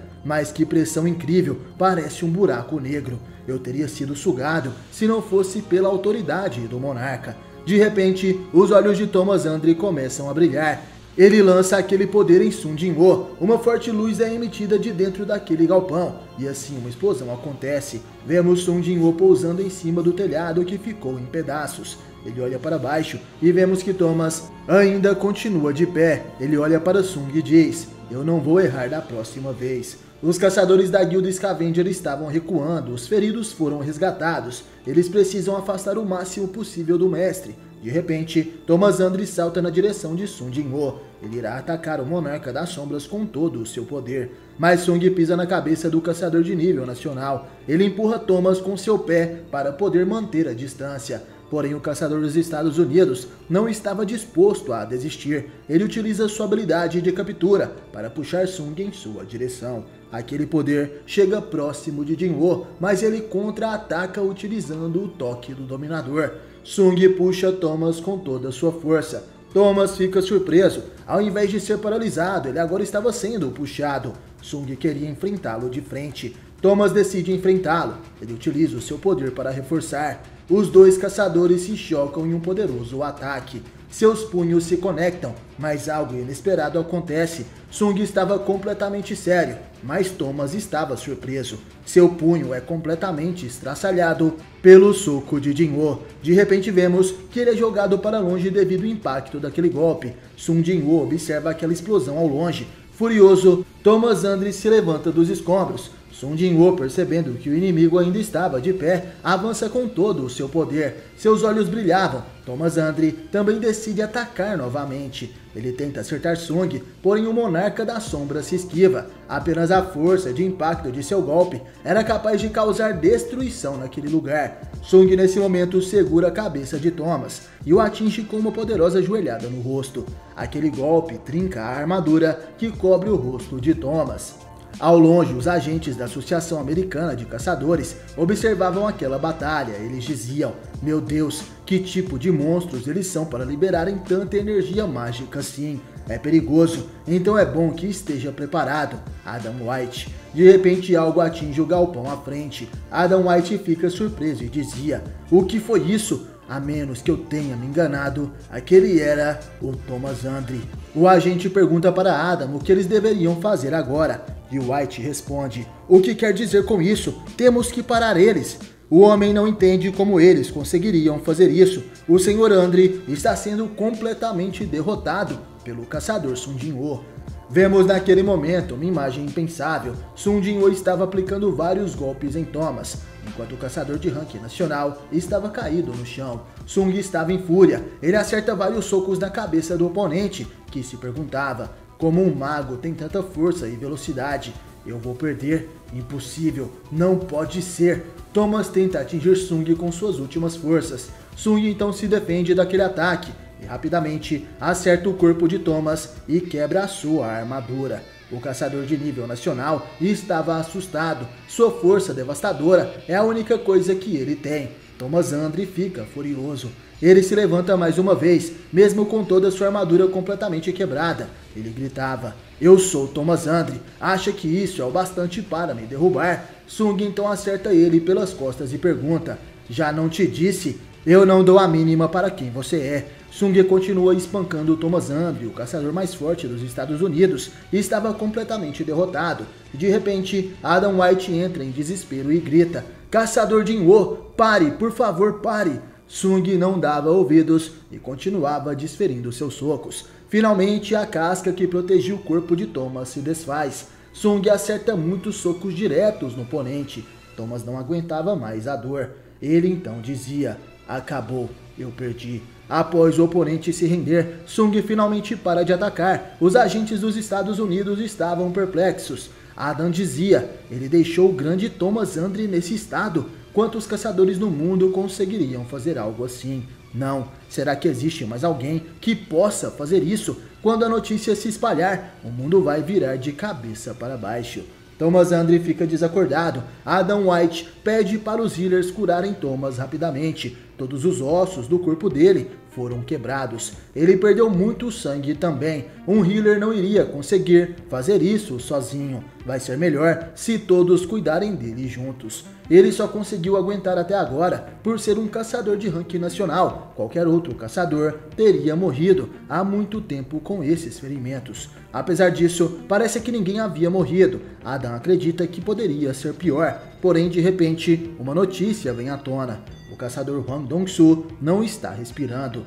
mas que pressão incrível, parece um buraco negro. Eu teria sido sugado se não fosse pela autoridade do monarca. De repente, os olhos de Thomas Andre começam a brilhar. Ele lança aquele poder em Sung Jin-woo. Uma forte luz é emitida de dentro daquele galpão, e assim uma explosão acontece. Vemos Sung Jin-woo pousando em cima do telhado que ficou em pedaços. Ele olha para baixo e vemos que Thomas ainda continua de pé. Ele olha para Sung e diz: eu não vou errar da próxima vez. Os caçadores da guilda Scavenger estavam recuando, os feridos foram resgatados. Eles precisam afastar o máximo possível do mestre. De repente, Thomas Andre salta na direção de Sung Jin-woo. Ele irá atacar o Monarca das Sombras com todo o seu poder. Mas Sung pisa na cabeça do caçador de nível nacional. Ele empurra Thomas com seu pé para poder manter a distância. Porém, o caçador dos Estados Unidos não estava disposto a desistir. Ele utiliza sua habilidade de captura para puxar Sung em sua direção. Aquele poder chega próximo de Jin-woo, mas ele contra-ataca utilizando o toque do dominador. Sung puxa Thomas com toda a sua força. Thomas fica surpreso. Ao invés de ser paralisado, ele agora estava sendo puxado. Sung queria enfrentá-lo de frente. Thomas decide enfrentá-lo. Ele utiliza o seu poder para reforçar. Os dois caçadores se chocam em um poderoso ataque. Seus punhos se conectam, mas algo inesperado acontece. Sung estava completamente sério, mas Thomas estava surpreso. Seu punho é completamente estraçalhado pelo soco de Jin-woo. De repente vemos que ele é jogado para longe devido ao impacto daquele golpe. Sung Jin-woo observa aquela explosão ao longe. Furioso, Thomas Andre se levanta dos escombros. Sung Jin-woo, percebendo que o inimigo ainda estava de pé, avança com todo o seu poder. Seus olhos brilhavam. Thomas Andre também decide atacar novamente. Ele tenta acertar Sung, porém o Monarca das Sombras se esquiva. Apenas a força de impacto de seu golpe era capaz de causar destruição naquele lugar. Sung nesse momento segura a cabeça de Thomas e o atinge com uma poderosa joelhada no rosto. Aquele golpe trinca a armadura que cobre o rosto de Thomas. Ao longe, os agentes da Associação Americana de Caçadores observavam aquela batalha. Eles diziam: meu Deus, que tipo de monstros eles são para liberarem tanta energia mágica assim? É perigoso, então é bom que esteja preparado. Adam White. De repente algo atinge o galpão à frente. Adam White fica surpreso e dizia: o que foi isso? A menos que eu tenha me enganado, aquele era o Thomas Andre. O agente pergunta para Adam o que eles deveriam fazer agora. E White responde: o que quer dizer com isso? Temos que parar eles. O homem não entende como eles conseguiriam fazer isso. O Sr. Andre está sendo completamente derrotado pelo caçador Sung Jin-woo. Vemos naquele momento uma imagem impensável. Sung Jin-woo estava aplicando vários golpes em Thomas, enquanto o caçador de ranking nacional estava caído no chão. Sung estava em fúria. Ele acerta vários socos na cabeça do oponente, que se perguntava: como um mago tem tanta força e velocidade? Eu vou perder? Impossível, não pode ser. Thomas tenta atingir Sung com suas últimas forças. Sung então se defende daquele ataque e rapidamente acerta o corpo de Thomas e quebra a sua armadura. O caçador de nível nacional estava assustado. Sua força devastadora é a única coisa que ele tem. Thomas Andre fica furioso. Ele se levanta mais uma vez, mesmo com toda sua armadura completamente quebrada. Ele gritava: eu sou Thomas Andre, acha que isso é o bastante para me derrubar? Sung então acerta ele pelas costas e pergunta: já não te disse? Eu não dou a mínima para quem você é. Sung continua espancando Thomas Andre, o caçador mais forte dos Estados Unidos, e estava completamente derrotado. De repente, Adam White entra em desespero e grita: caçador Jin-woo, pare, por favor, pare. Sung não dava ouvidos e continuava desferindo seus socos. Finalmente, a casca que protegia o corpo de Thomas se desfaz. Sung acerta muitos socos diretos no oponente. Thomas não aguentava mais a dor. Ele então dizia: acabou, eu perdi. Após o oponente se render, Sung finalmente para de atacar. Os agentes dos Estados Unidos estavam perplexos. Adam dizia: ele deixou o grande Thomas Andre nesse estado. Quantos caçadores no mundo conseguiriam fazer algo assim? Não. Será que existe mais alguém que possa fazer isso? Quando a notícia se espalhar, o mundo vai virar de cabeça para baixo. Thomas Andre fica desacordado. Adam White pede para os healers curarem Thomas rapidamente. Todos os ossos do corpo dele foram quebrados. Ele perdeu muito sangue também. Um healer não iria conseguir fazer isso sozinho. Vai ser melhor se todos cuidarem dele juntos. Ele só conseguiu aguentar até agora por ser um caçador de ranking nacional. Qualquer outro caçador teria morrido há muito tempo com esses ferimentos. Apesar disso, parece que ninguém havia morrido. Adam acredita que poderia ser pior. Porém, de repente, uma notícia vem à tona. O caçador Hwang Dong-soo não está respirando.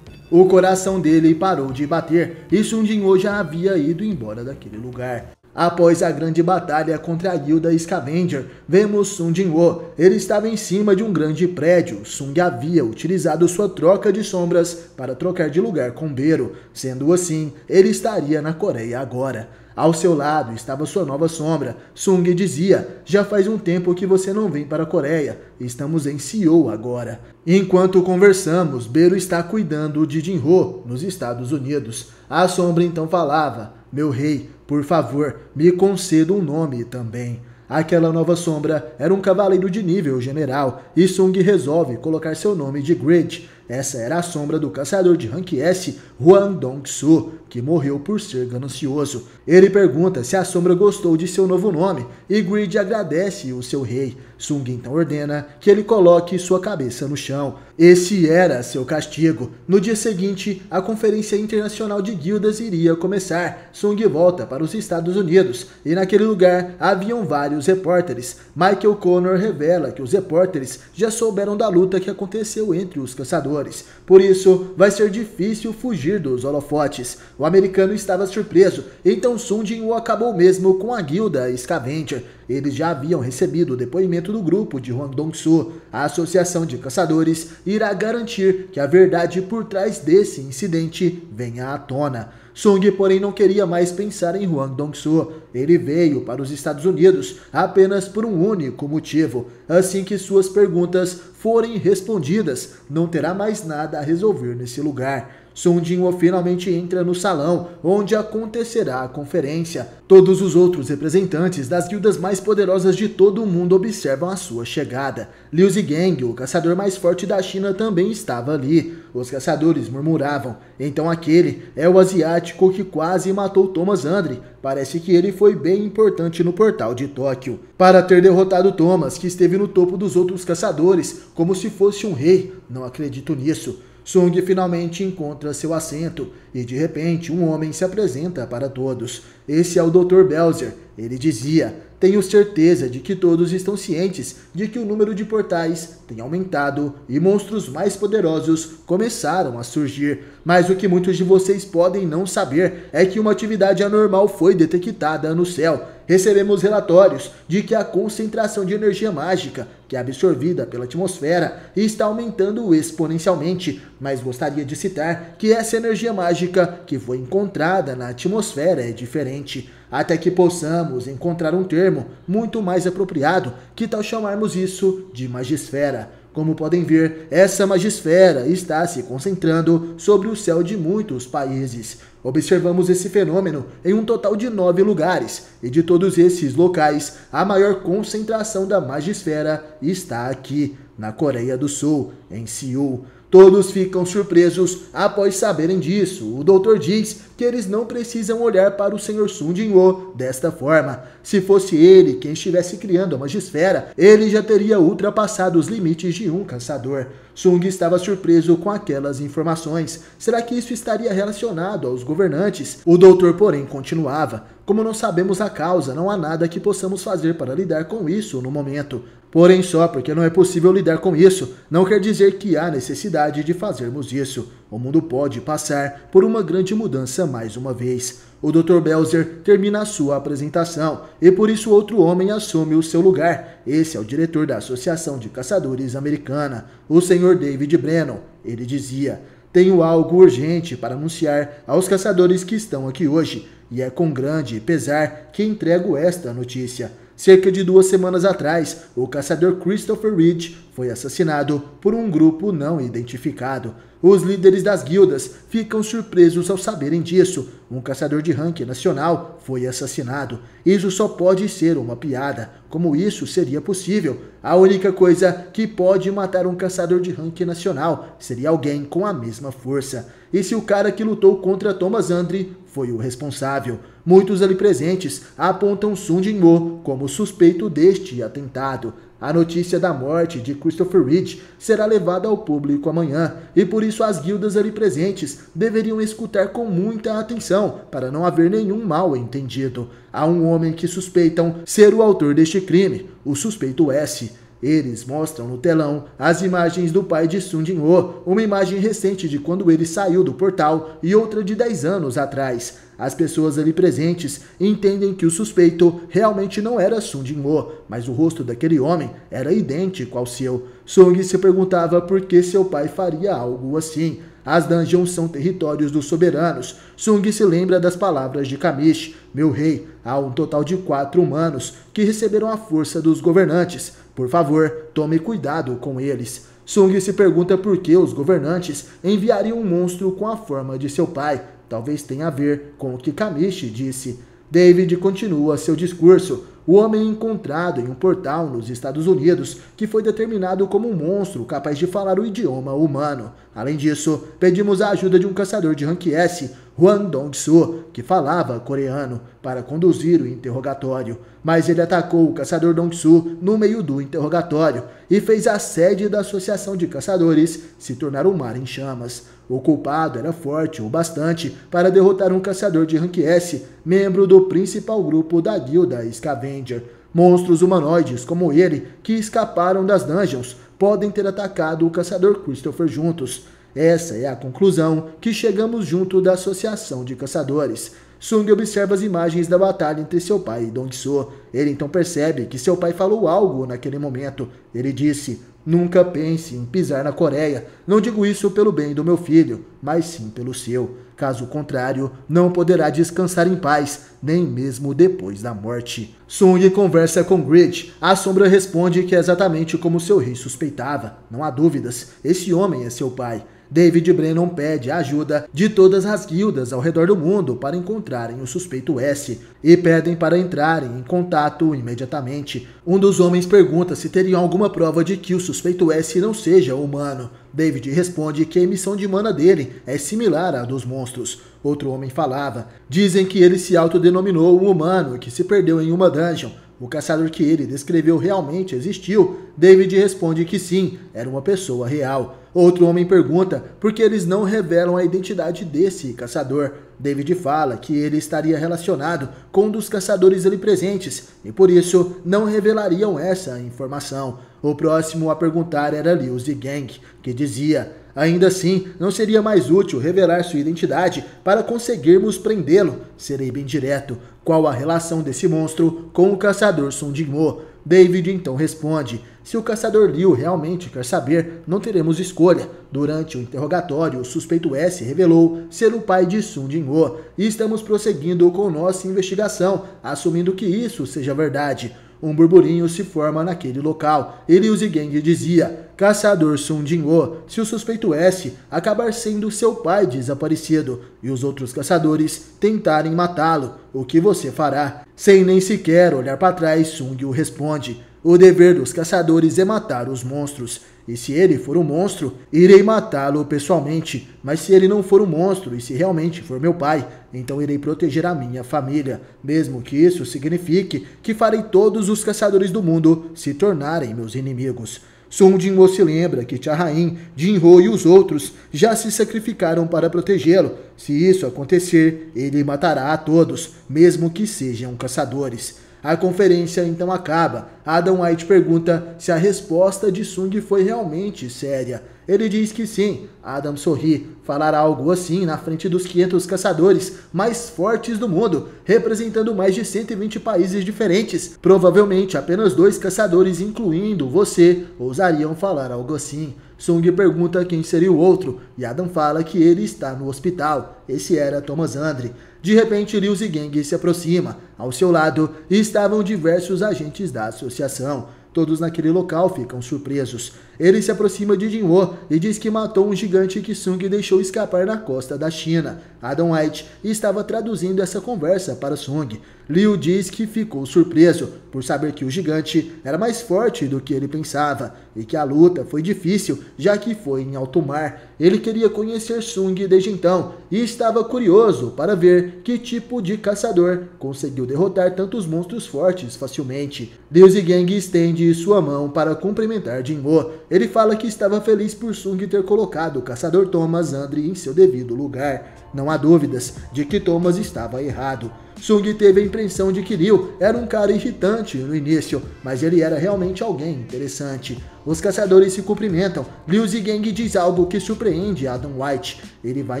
O coração dele parou de bater e Sung Jin-woo já havia ido embora daquele lugar. Após a grande batalha contra a guilda Scavenger, vemos Sung Jin-woo. Ele estava em cima de um grande prédio. Sung havia utilizado sua troca de sombras para trocar de lugar com Bero. Sendo assim, ele estaria na Coreia agora. Ao seu lado estava sua nova sombra. Sung dizia: já faz um tempo que você não vem para a Coreia. Estamos em Seul agora. Enquanto conversamos, Bero está cuidando de Jin-ho nos Estados Unidos. A sombra então falava: meu rei, por favor, me conceda um nome também. Aquela nova sombra era um cavaleiro de nível general e Sung resolve colocar seu nome de Grid. Essa era a sombra do caçador de rank S, Hwang Dong-soo, que morreu por ser ganancioso. Ele pergunta se a sombra gostou de seu novo nome e Grid agradece o seu rei. Sung então ordena que ele coloque sua cabeça no chão. Esse era seu castigo. No dia seguinte, a Conferência Internacional de Guildas iria começar. Sung volta para os Estados Unidos e naquele lugar haviam vários repórteres. Michael Connor revela que os repórteres já souberam da luta que aconteceu entre os caçadores. Por isso, vai ser difícil fugir dos holofotes. O americano estava surpreso, então Sung Jin-woo acabou mesmo com a guilda Scavenger. Eles já haviam recebido o depoimento do grupo de Hwang Dong-soo. A associação de caçadores irá garantir que a verdade por trás desse incidente venha à tona. Sung, porém, não queria mais pensar em Hwang Dong-soo. Ele veio para os Estados Unidos apenas por um único motivo. Assim que suas perguntas forem respondidas, não terá mais nada a resolver nesse lugar. Sung Jin-woo finalmente entra no salão, onde acontecerá a conferência. Todos os outros representantes das guildas mais poderosas de todo o mundo observam a sua chegada. Liu Zigang, o caçador mais forte da China, também estava ali. Os caçadores murmuravam: então aquele é o asiático que quase matou Thomas Andre. Parece que ele foi bem importante no portal de Tóquio. Para ter derrotado Thomas, que esteve no topo dos outros caçadores, como se fosse um rei. Não acredito nisso. Sung finalmente encontra seu assento e de repente um homem se apresenta para todos. Esse é o Dr. Belzer. Ele dizia: tenho certeza de que todos estão cientes de que o número de portais tem aumentado e monstros mais poderosos começaram a surgir. Mas o que muitos de vocês podem não saber é que uma atividade anormal foi detectada no céu. Recebemos relatórios de que a concentração de energia mágica, que é absorvida pela atmosfera, está aumentando exponencialmente, mas gostaria de citar que essa energia mágica que foi encontrada na atmosfera é diferente. Até que possamos encontrar um termo muito mais apropriado, que tal chamarmos isso de magisfera? Como podem ver, essa magisfera está se concentrando sobre o céu de muitos países. Observamos esse fenômeno em um total de 9 lugares, e de todos esses locais, a maior concentração da magisfera está aqui, na Coreia do Sul, em Seul. Todos ficam surpresos após saberem disso. O doutor diz que eles não precisam olhar para o Sr. Sung Jin-woo desta forma. Se fosse ele quem estivesse criando a magisfera, ele já teria ultrapassado os limites de um caçador. Sung estava surpreso com aquelas informações. Será que isso estaria relacionado aos governantes? O doutor, porém, continuava. Como não sabemos a causa, não há nada que possamos fazer para lidar com isso no momento. Porém, só porque não é possível lidar com isso, não quer dizer que há necessidade de fazermos isso. O mundo pode passar por uma grande mudança mais uma vez. O Dr. Belzer termina a sua apresentação e por isso outro homem assume o seu lugar. Esse é o diretor da Associação de Caçadores Americana, o Sr. David Brennan. Ele dizia: "Tenho algo urgente para anunciar aos caçadores que estão aqui hoje, e é com grande pesar que entrego esta notícia. Cerca de 2 semanas atrás, o caçador Christopher Reed foi assassinado por um grupo não identificado. Os líderes das guildas ficam surpresos ao saberem disso. Um caçador de ranking nacional foi assassinado. Isso só pode ser uma piada. Como isso seria possível? A única coisa que pode matar um caçador de ranking nacional seria alguém com a mesma força. E se o cara que lutou contra Thomas Andre foi o responsável? Muitos ali presentes apontam Sung Jin-woo como suspeito deste atentado. A notícia da morte de Christopher Reed será levada ao público amanhã, e por isso as guildas ali presentes deveriam escutar com muita atenção para não haver nenhum mal entendido. Há um homem que suspeitam ser o autor deste crime, o suspeito S. Eles mostram no telão as imagens do pai de Sung Jin-woo, uma imagem recente de quando ele saiu do portal e outra de 10 anos atrás. As pessoas ali presentes entendem que o suspeito realmente não era Sung Jin-woo, mas o rosto daquele homem era idêntico ao seu. Sung se perguntava por que seu pai faria algo assim. As dungeons são territórios dos soberanos. Sung se lembra das palavras de Kamish: "Meu rei, há um total de 4 humanos que receberam a força dos governantes. Por favor, tome cuidado com eles." Sung se pergunta por que os governantes enviariam um monstro com a forma de seu pai. Talvez tenha a ver com o que Kamish disse. David continua seu discurso. O homem encontrado em um portal nos Estados Unidos, que foi determinado como um monstro capaz de falar o idioma humano. Além disso, pedimos a ajuda de um caçador de rank S, Hwang Dong-soo, que falava coreano, para conduzir o interrogatório. Mas ele atacou o caçador Dong-soo no meio do interrogatório e fez a sede da Associação de Caçadores se tornar um mar em chamas. O culpado era forte o bastante para derrotar um caçador de rank S, membro do principal grupo da guilda Scavenger. Monstros humanoides como ele, que escaparam das dungeons, podem ter atacado o caçador Christopher juntos. Essa é a conclusão que chegamos junto da Associação de Caçadores. Sung observa as imagens da batalha entre seu pai e Dong-soo. Ele então percebe que seu pai falou algo naquele momento. Ele disse: "Nunca pense em pisar na Coreia. Não digo isso pelo bem do meu filho, mas sim pelo seu. Caso contrário, não poderá descansar em paz, nem mesmo depois da morte." Sung conversa com Grid. A sombra responde que é exatamente como seu rei suspeitava. Não há dúvidas, esse homem é seu pai. David Brennan pede a ajuda de todas as guildas ao redor do mundo para encontrarem o suspeito S e pedem para entrarem em contato imediatamente. Um dos homens pergunta se teriam alguma prova de que o suspeito S não seja humano. David responde que a emissão de mana dele é similar à dos monstros. Outro homem falava: "Dizem que ele se autodenominou um humano e que se perdeu em uma dungeon. O caçador que ele descreveu realmente existiu?" David responde que sim, era uma pessoa real. Outro homem pergunta por que eles não revelam a identidade desse caçador. David fala que ele estaria relacionado com um dos caçadores ali presentes e por isso não revelariam essa informação. O próximo a perguntar era Liu Zigang, que dizia: "Ainda assim, não seria mais útil revelar sua identidade para conseguirmos prendê-lo? Serei bem direto. Qual a relação desse monstro com o caçador Sung Jin-woo?" David então responde: "Se o caçador Liu realmente quer saber, não teremos escolha. Durante o interrogatório, o suspeito S revelou ser o pai de Sung Jin-woo e estamos prosseguindo com nossa investigação, assumindo que isso seja verdade." Um burburinho se forma naquele local. Liu Zigang dizia: "Caçador Sung Jin-woo, se o suspeito S acabar sendo seu pai desaparecido e os outros caçadores tentarem matá-lo, o que você fará?" Sem nem sequer olhar para trás, Sung responde: "O dever dos caçadores é matar os monstros. E se ele for um monstro, irei matá-lo pessoalmente. Mas se ele não for um monstro e se realmente for meu pai, então irei proteger a minha família, mesmo que isso signifique que farei todos os caçadores do mundo se tornarem meus inimigos." Sung Jin-woo se lembra que Cha-Rain, Jin-ho e os outros já se sacrificaram para protegê-lo. Se isso acontecer, ele matará a todos, mesmo que sejam caçadores. A conferência então acaba. Adam White pergunta se a resposta de Sung foi realmente séria. Ele diz que sim. Adam sorri. Falar algo assim na frente dos 500 caçadores mais fortes do mundo, representando mais de 120 países diferentes. Provavelmente apenas 2 caçadores, incluindo você, ousariam falar algo assim. Sung pergunta quem seria o outro, e Adam fala que ele está no hospital. Esse era Thomas Andre. De repente, Liu Zigeng se aproxima. Ao seu lado estavam diversos agentes da associação. Todos naquele local ficam surpresos. Ele se aproxima de Jin-Woo e diz que matou um gigante que Sung deixou escapar na costa da China. Adam White estava traduzindo essa conversa para Sung. Liu diz que ficou surpreso por saber que o gigante era mais forte do que ele pensava e que a luta foi difícil, já que foi em alto mar. Ele queria conhecer Sung desde então e estava curioso para ver que tipo de caçador conseguiu derrotar tantos monstros fortes facilmente. Liu Zigeng estende sua mão para cumprimentar Jin-Woo. Ele fala que estava feliz por Sung ter colocado o caçador Thomas Andre em seu devido lugar. Não há dúvidas de que Thomas estava errado. Sung teve a impressão de que Liu era um cara irritante no início, mas ele era realmente alguém interessante. Os caçadores se cumprimentam. Liu Zigeng diz algo que surpreende Adam White. Ele vai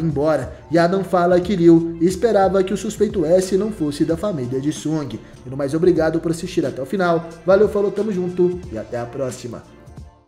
embora e Adam fala que Liu esperava que o suspeito S não fosse da família de Sung. E no mais, obrigado por assistir até o final. Valeu, falou, tamo junto e até a próxima.